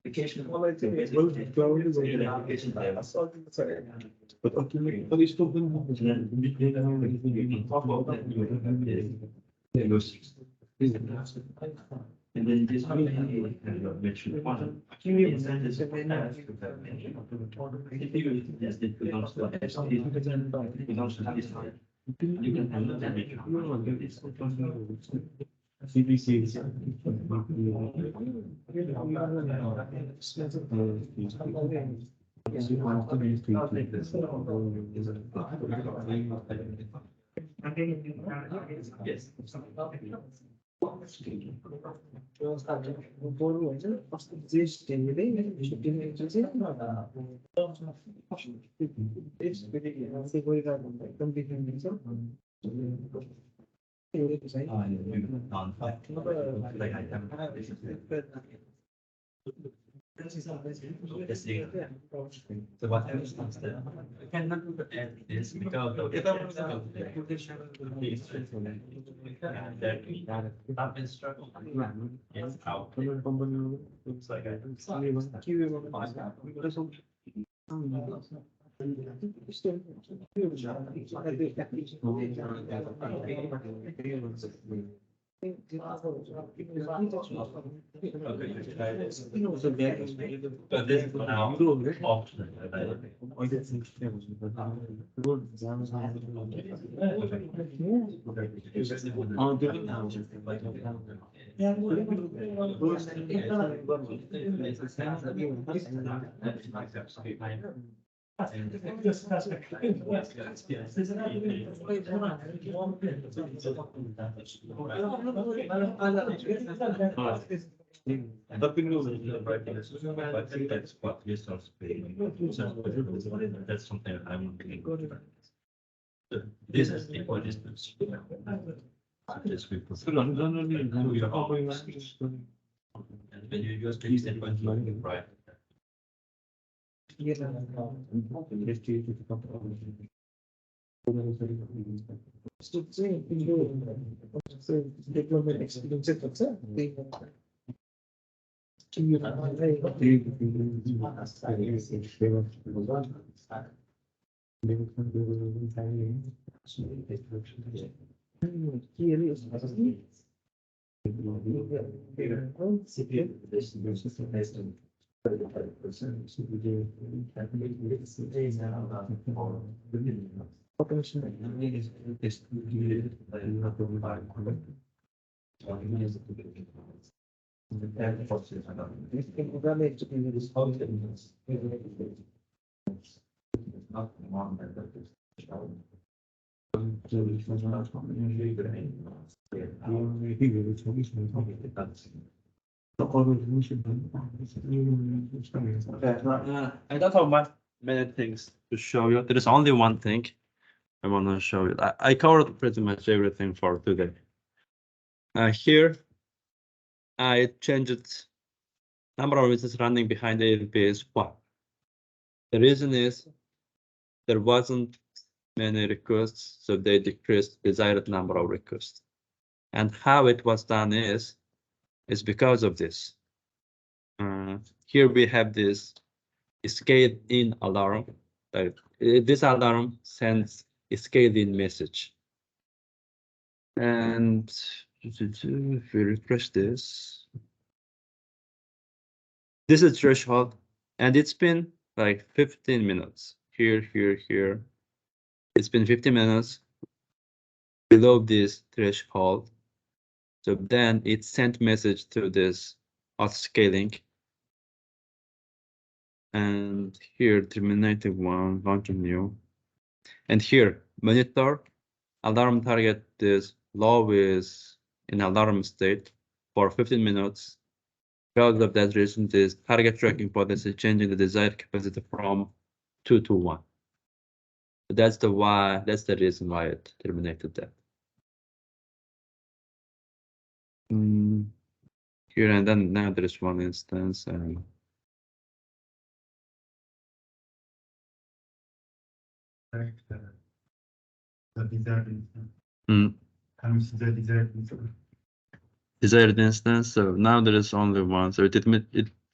Application. Application level. But ultimately, it's still been. And then this one, which you want. Inside this. If you just it becomes the it becomes this one. You can handle that. CBC. Yes. So what happens is that I cannot add this because of that instruction is out. Looks like but this is now optional. That's what you start speaking. That's something I'm looking for. This is equal distance. This we put. And when you use the example, right? I don't have many things to show you. There is only one thing I want to show you. I covered pretty much everything for today. Here, I changed number of instances running behind the AVP is 1. The reason is there wasn't many requests, so they decreased desired number of requests. And how it was done is because of this. Here we have this scaled in alarm. This alarm sends a scaled in message. And if we refresh this, this is threshold, and it's been like 15 minutes. Here. It's been 15 minutes below this threshold. So then it sent message to this auto scaling. And here terminating one, launching new. And here monitor alarm target is low is in alarm state for 15 minutes. Because of that reason, this target tracking policy changing the desired capacity from 2 to 1. That's the reason why it terminated that. Here and then now there is one instance and extract the desired instance. Hmm. And we see the desired instance. Desired instance. So now there is only one. So it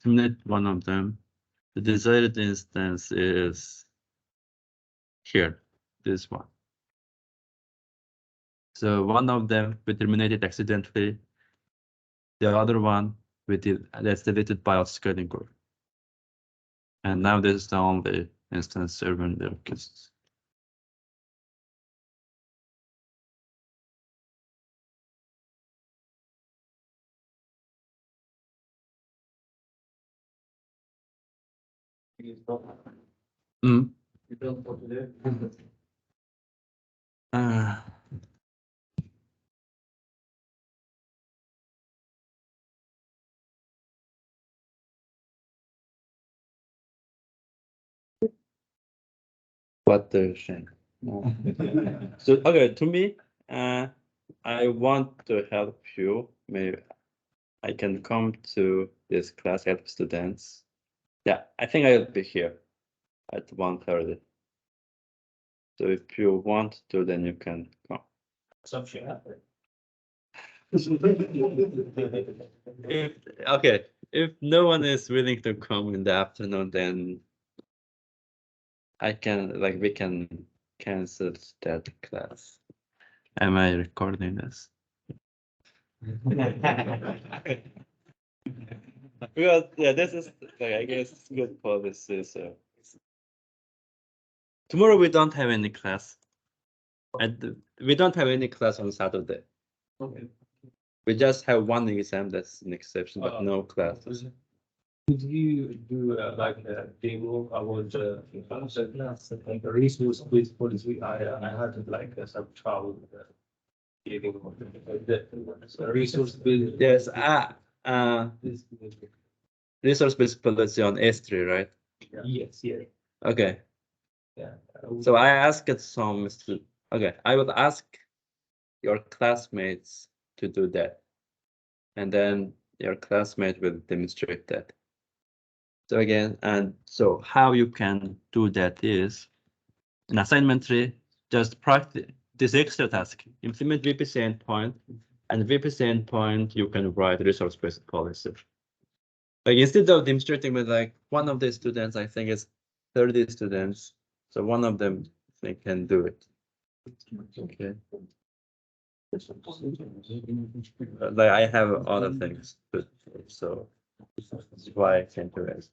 eliminate one of them. The desired instance is here. This one. So one of them we terminated accidentally. The other one that's deleted by autoscaling group. And now this is the only instance serving the requests. Mm. What the shame. So okay, to me, I want to help you. Maybe I can come to this class, help students. Yeah, I think I'll be here at 1:30. So if you want to, then you can come. Okay, if no one is willing to come in the afternoon, then I can, like, we can cancel that class. Am I recording this? Because yeah, this is like, I guess good policy. So tomorrow we don't have any class, and we don't have any class on Saturday. Okay. We just have one exam that's an exception, but no classes. Could you do like a demo about the class, like a resource-based policy? I had like some trouble giving the resource-based. Yes, resource-based policy on S3, right? Yes, yeah. Okay. Yeah. So I asked some. Okay, I would ask your classmates to do that, and then your classmate will demonstrate that. So again, and so how you can do that is in assignment 3, just practice this extra task. Implement VPC endpoint, and VPC endpoint you can write resource-based policy. Like instead of demonstrating with like one of the students, I think it's 30 students. So one of them they can do it. Okay. Like I have other things, but so that's why I can't do it.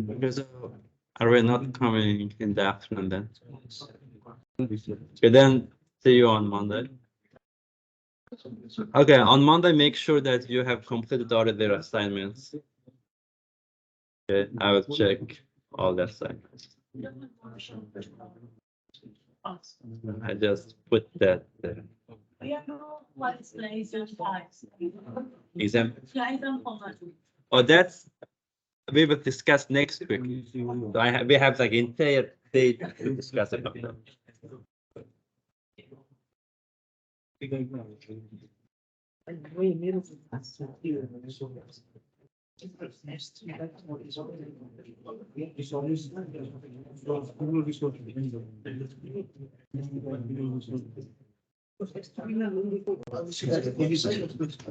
Because are we not coming in the afternoon then? Okay, then see you on Monday. Okay, on Monday, make sure that you have completed all of their assignments. Okay, I will check all the assignments. I just put that there. Exam. Oh, that's we will discuss next week. So we have like entire day to discuss about that.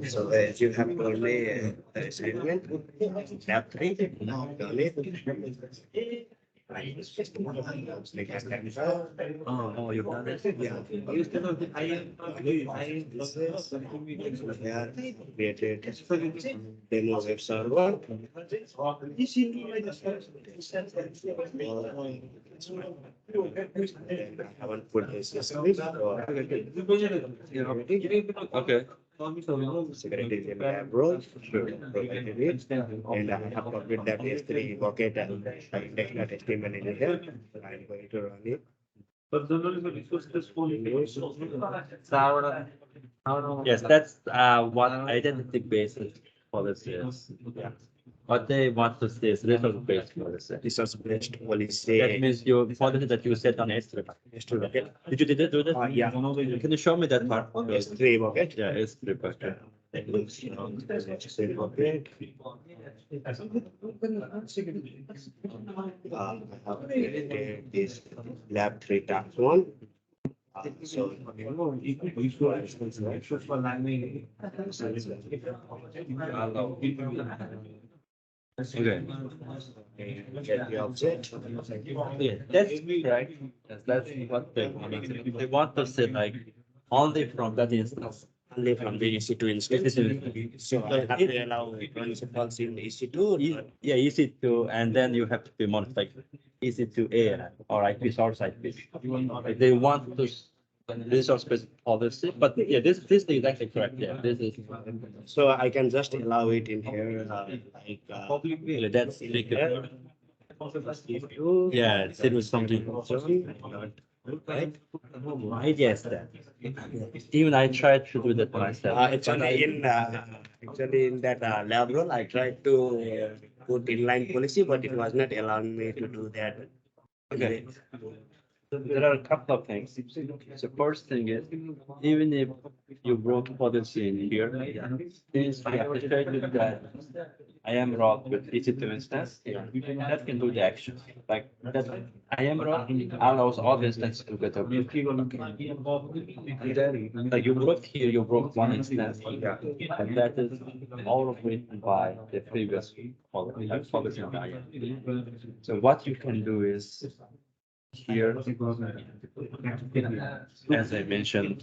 So you have only assignment, lab 3, done it. Oh, you've done it? Yeah. They are created demo web server. I haven't put this script. Okay. Security is in lab role. Provided it. And I have copied that S3 bucket and HTML in here. I'm going to run it. Yes, that's what identity based policy is. Yeah. What they want to see is resource based policy. Resource-based policy. That means your policy that you set on S3. bucket. Did you do that? Yeah. Can you show me that part? S3 bucket. Yeah, S3 bucket. That looks, HSL object. I have created this lab 3 task 1. So Okay. get the object. Yeah, that's right. That's what they want. They want to say like only from that instance. Only from the EC2 instance. So I have to allow principals in EC2. Yeah, EC2, and then you have to be modified EC2A or IP source IP. They want to resource space policy, but yeah, this is exactly correct. Yeah, this is. So I can just allow it in here, Yeah, that's legal. Yeah, it was something. right? I guess that. Even I tried to do that myself. Actually, in that lab role, I tried to put inline policy, but it was not allowing me to do that. Okay. There are a couple of things. The first thing is, even if you wrote policy in here, since we have decided that I am route with EC2 instance, that can do the action. Like that I am route allows all the instances to get approved. Like you wrote here, you wrote one instance, and that is all written by the previous policy in the IAM. So what you can do is here, as I mentioned,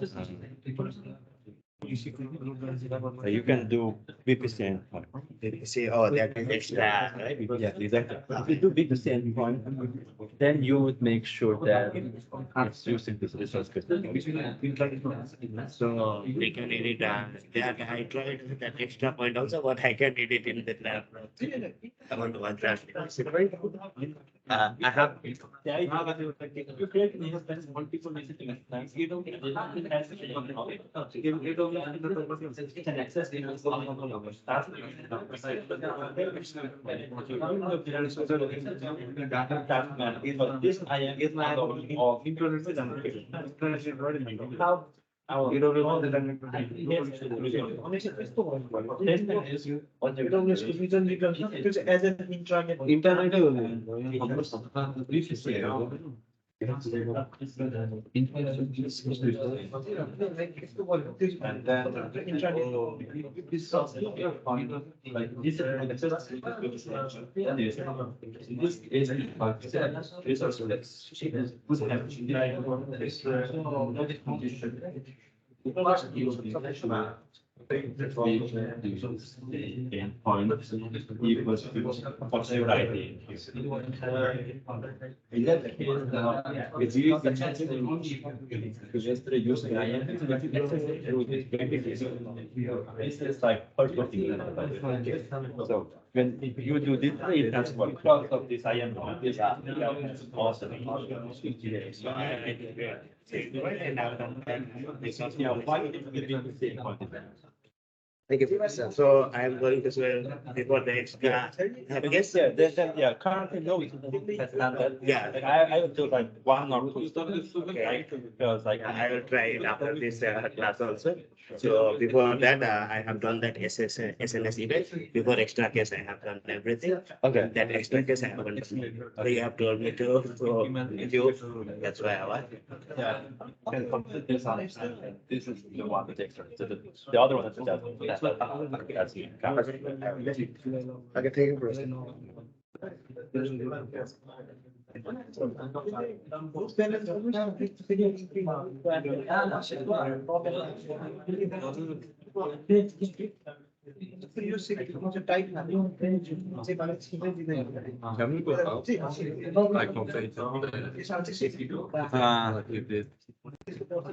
you can do VPC endpoint. VPC, oh, that is extra, right? Yeah, exactly. If you do VPC endpoint, then you would make sure that it's using this resource space. So they can edit that. I tried that extra point also, but I can edit in the lab. I want to watch that. I have. You create an instance, multiple visiting instance. You don't get you can access the this I am is my of how our and then equals what's your ID? In that case, it's used yesterday using IAM. This is like first so when you do this, it has work because of this IAM. This awesome. Why did you do the same content? Thank you, Professor. So I am going to say before the extra. Yes, yeah, yeah, currently no, it's standard. Yeah. Like, I will do like one or two stuff, okay, because like. I will try it after this class also. So before that, I have done that SNS event. Before extra case, I have done everything. Okay. That extra case I haven't done. So you have told me to. So you, that's why I was. Yeah. Can complete this on, this is the one that extra. So the other one is just. That's me. Okay, thank you, Professor.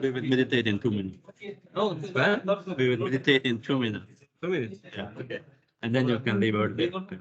We will meditate in 2 minutes. Oh, we will meditate in 2 minutes. 2 minutes? Yeah, okay. And then you can leave early. Okay.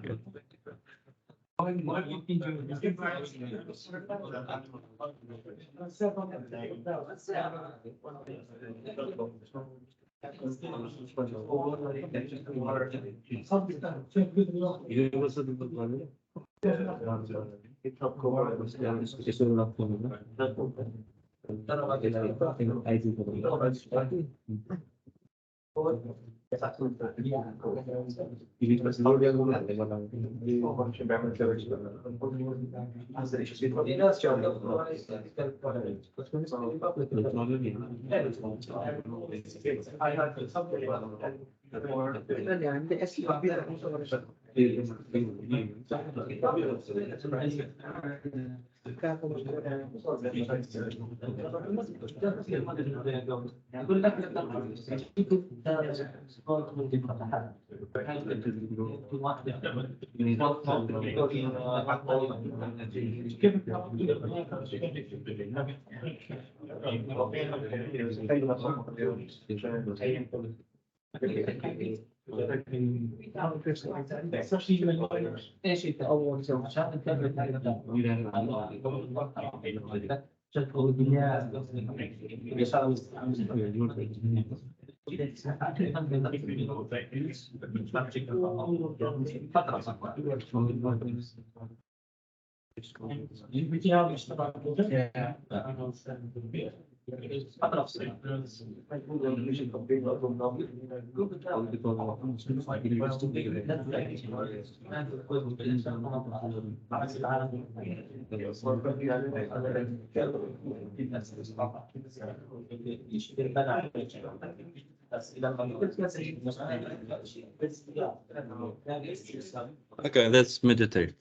Okay, let's meditate.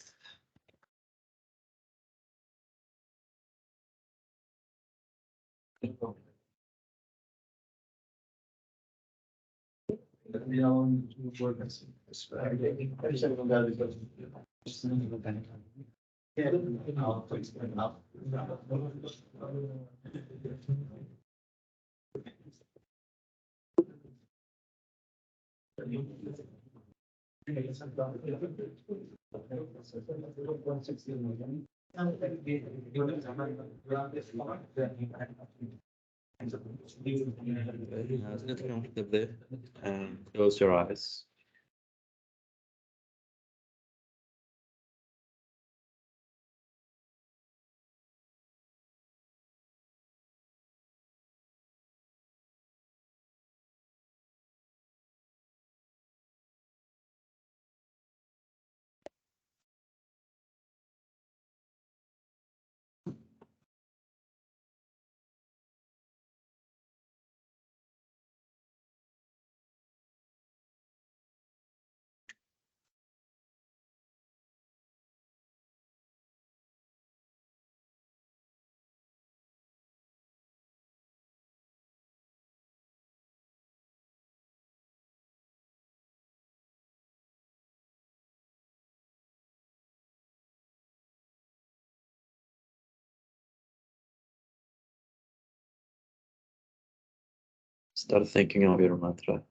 Sit comfortably and close your eyes. Start thinking of your mantra.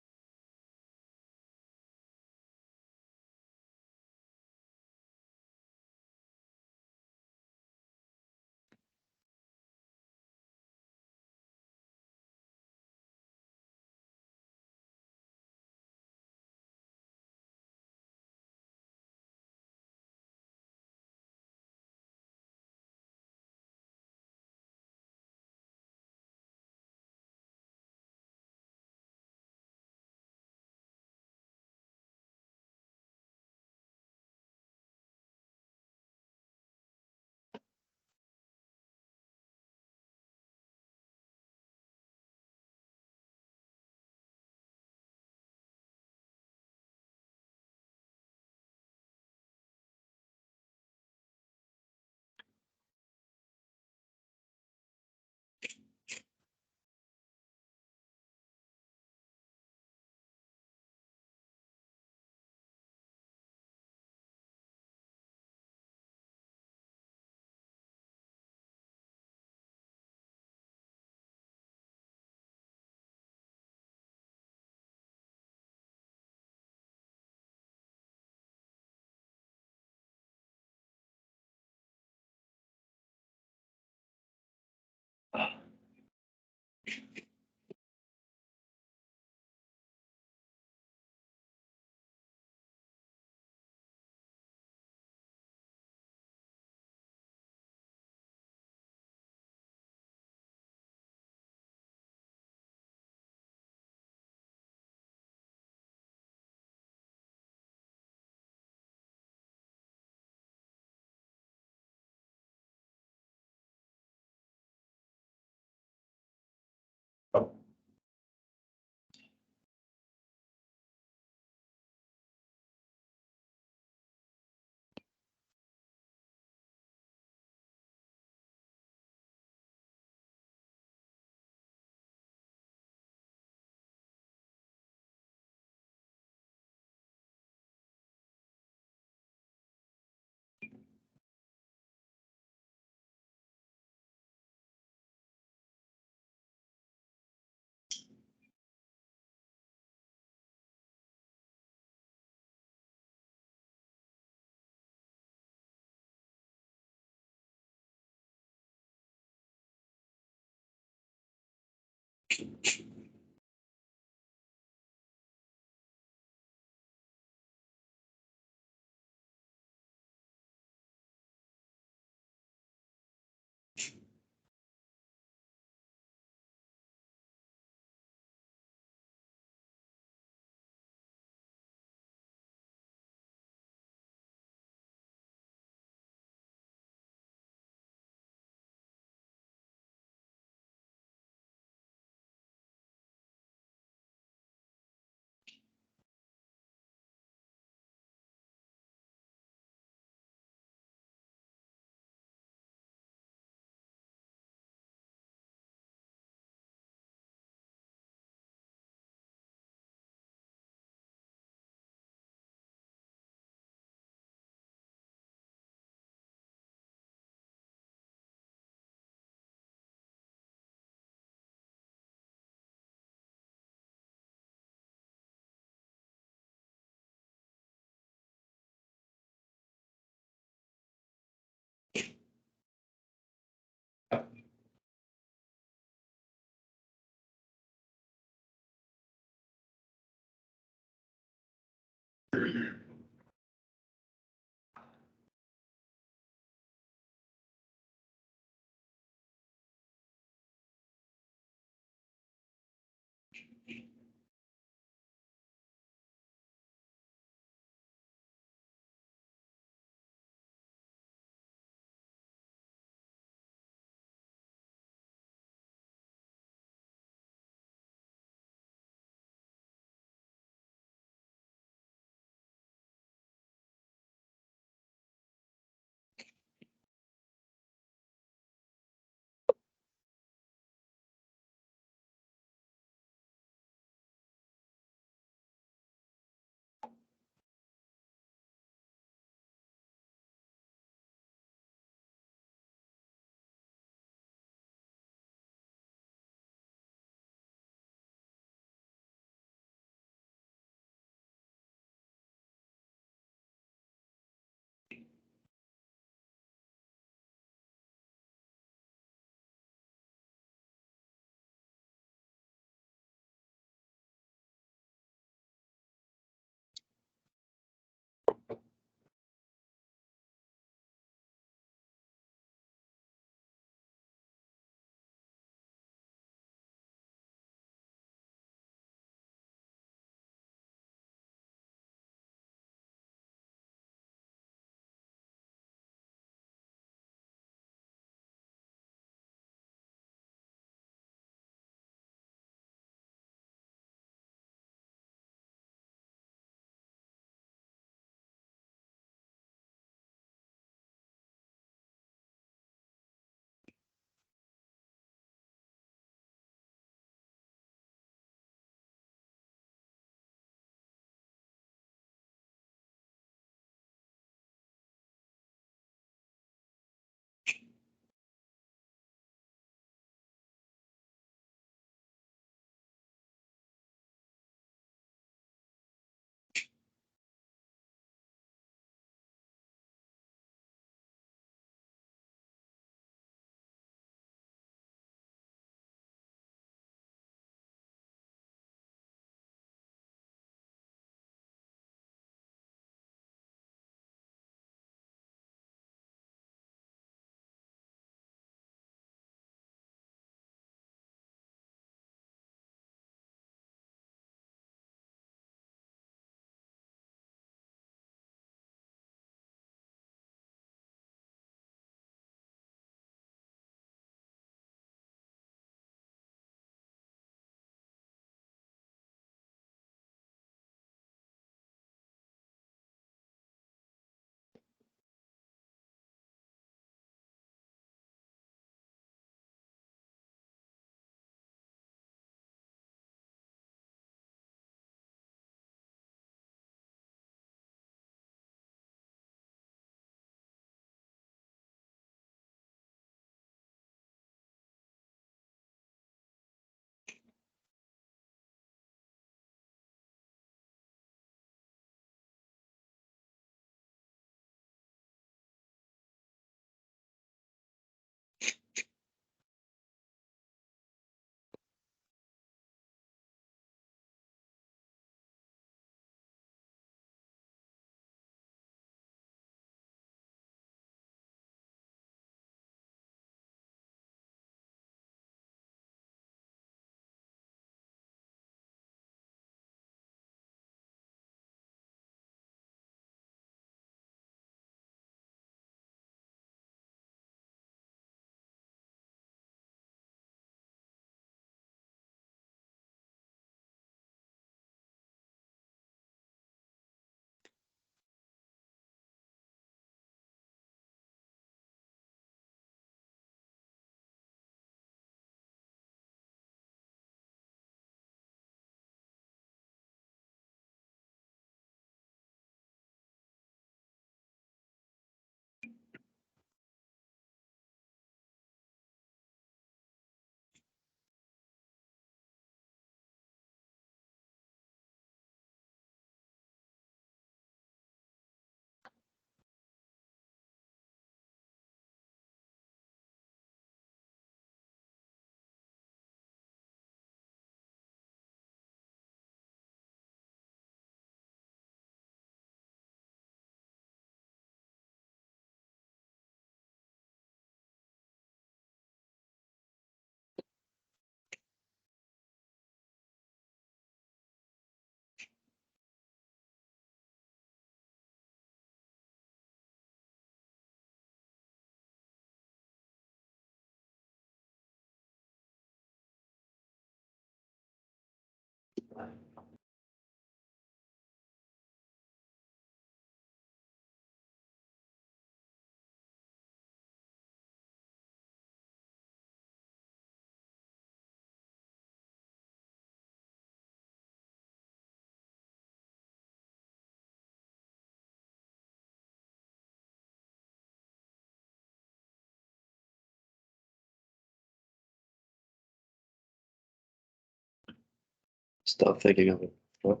Stop thinking of it. What?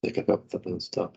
Think about the those stuff.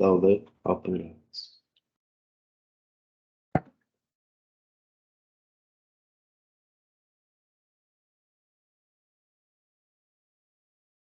Solve it. Open it.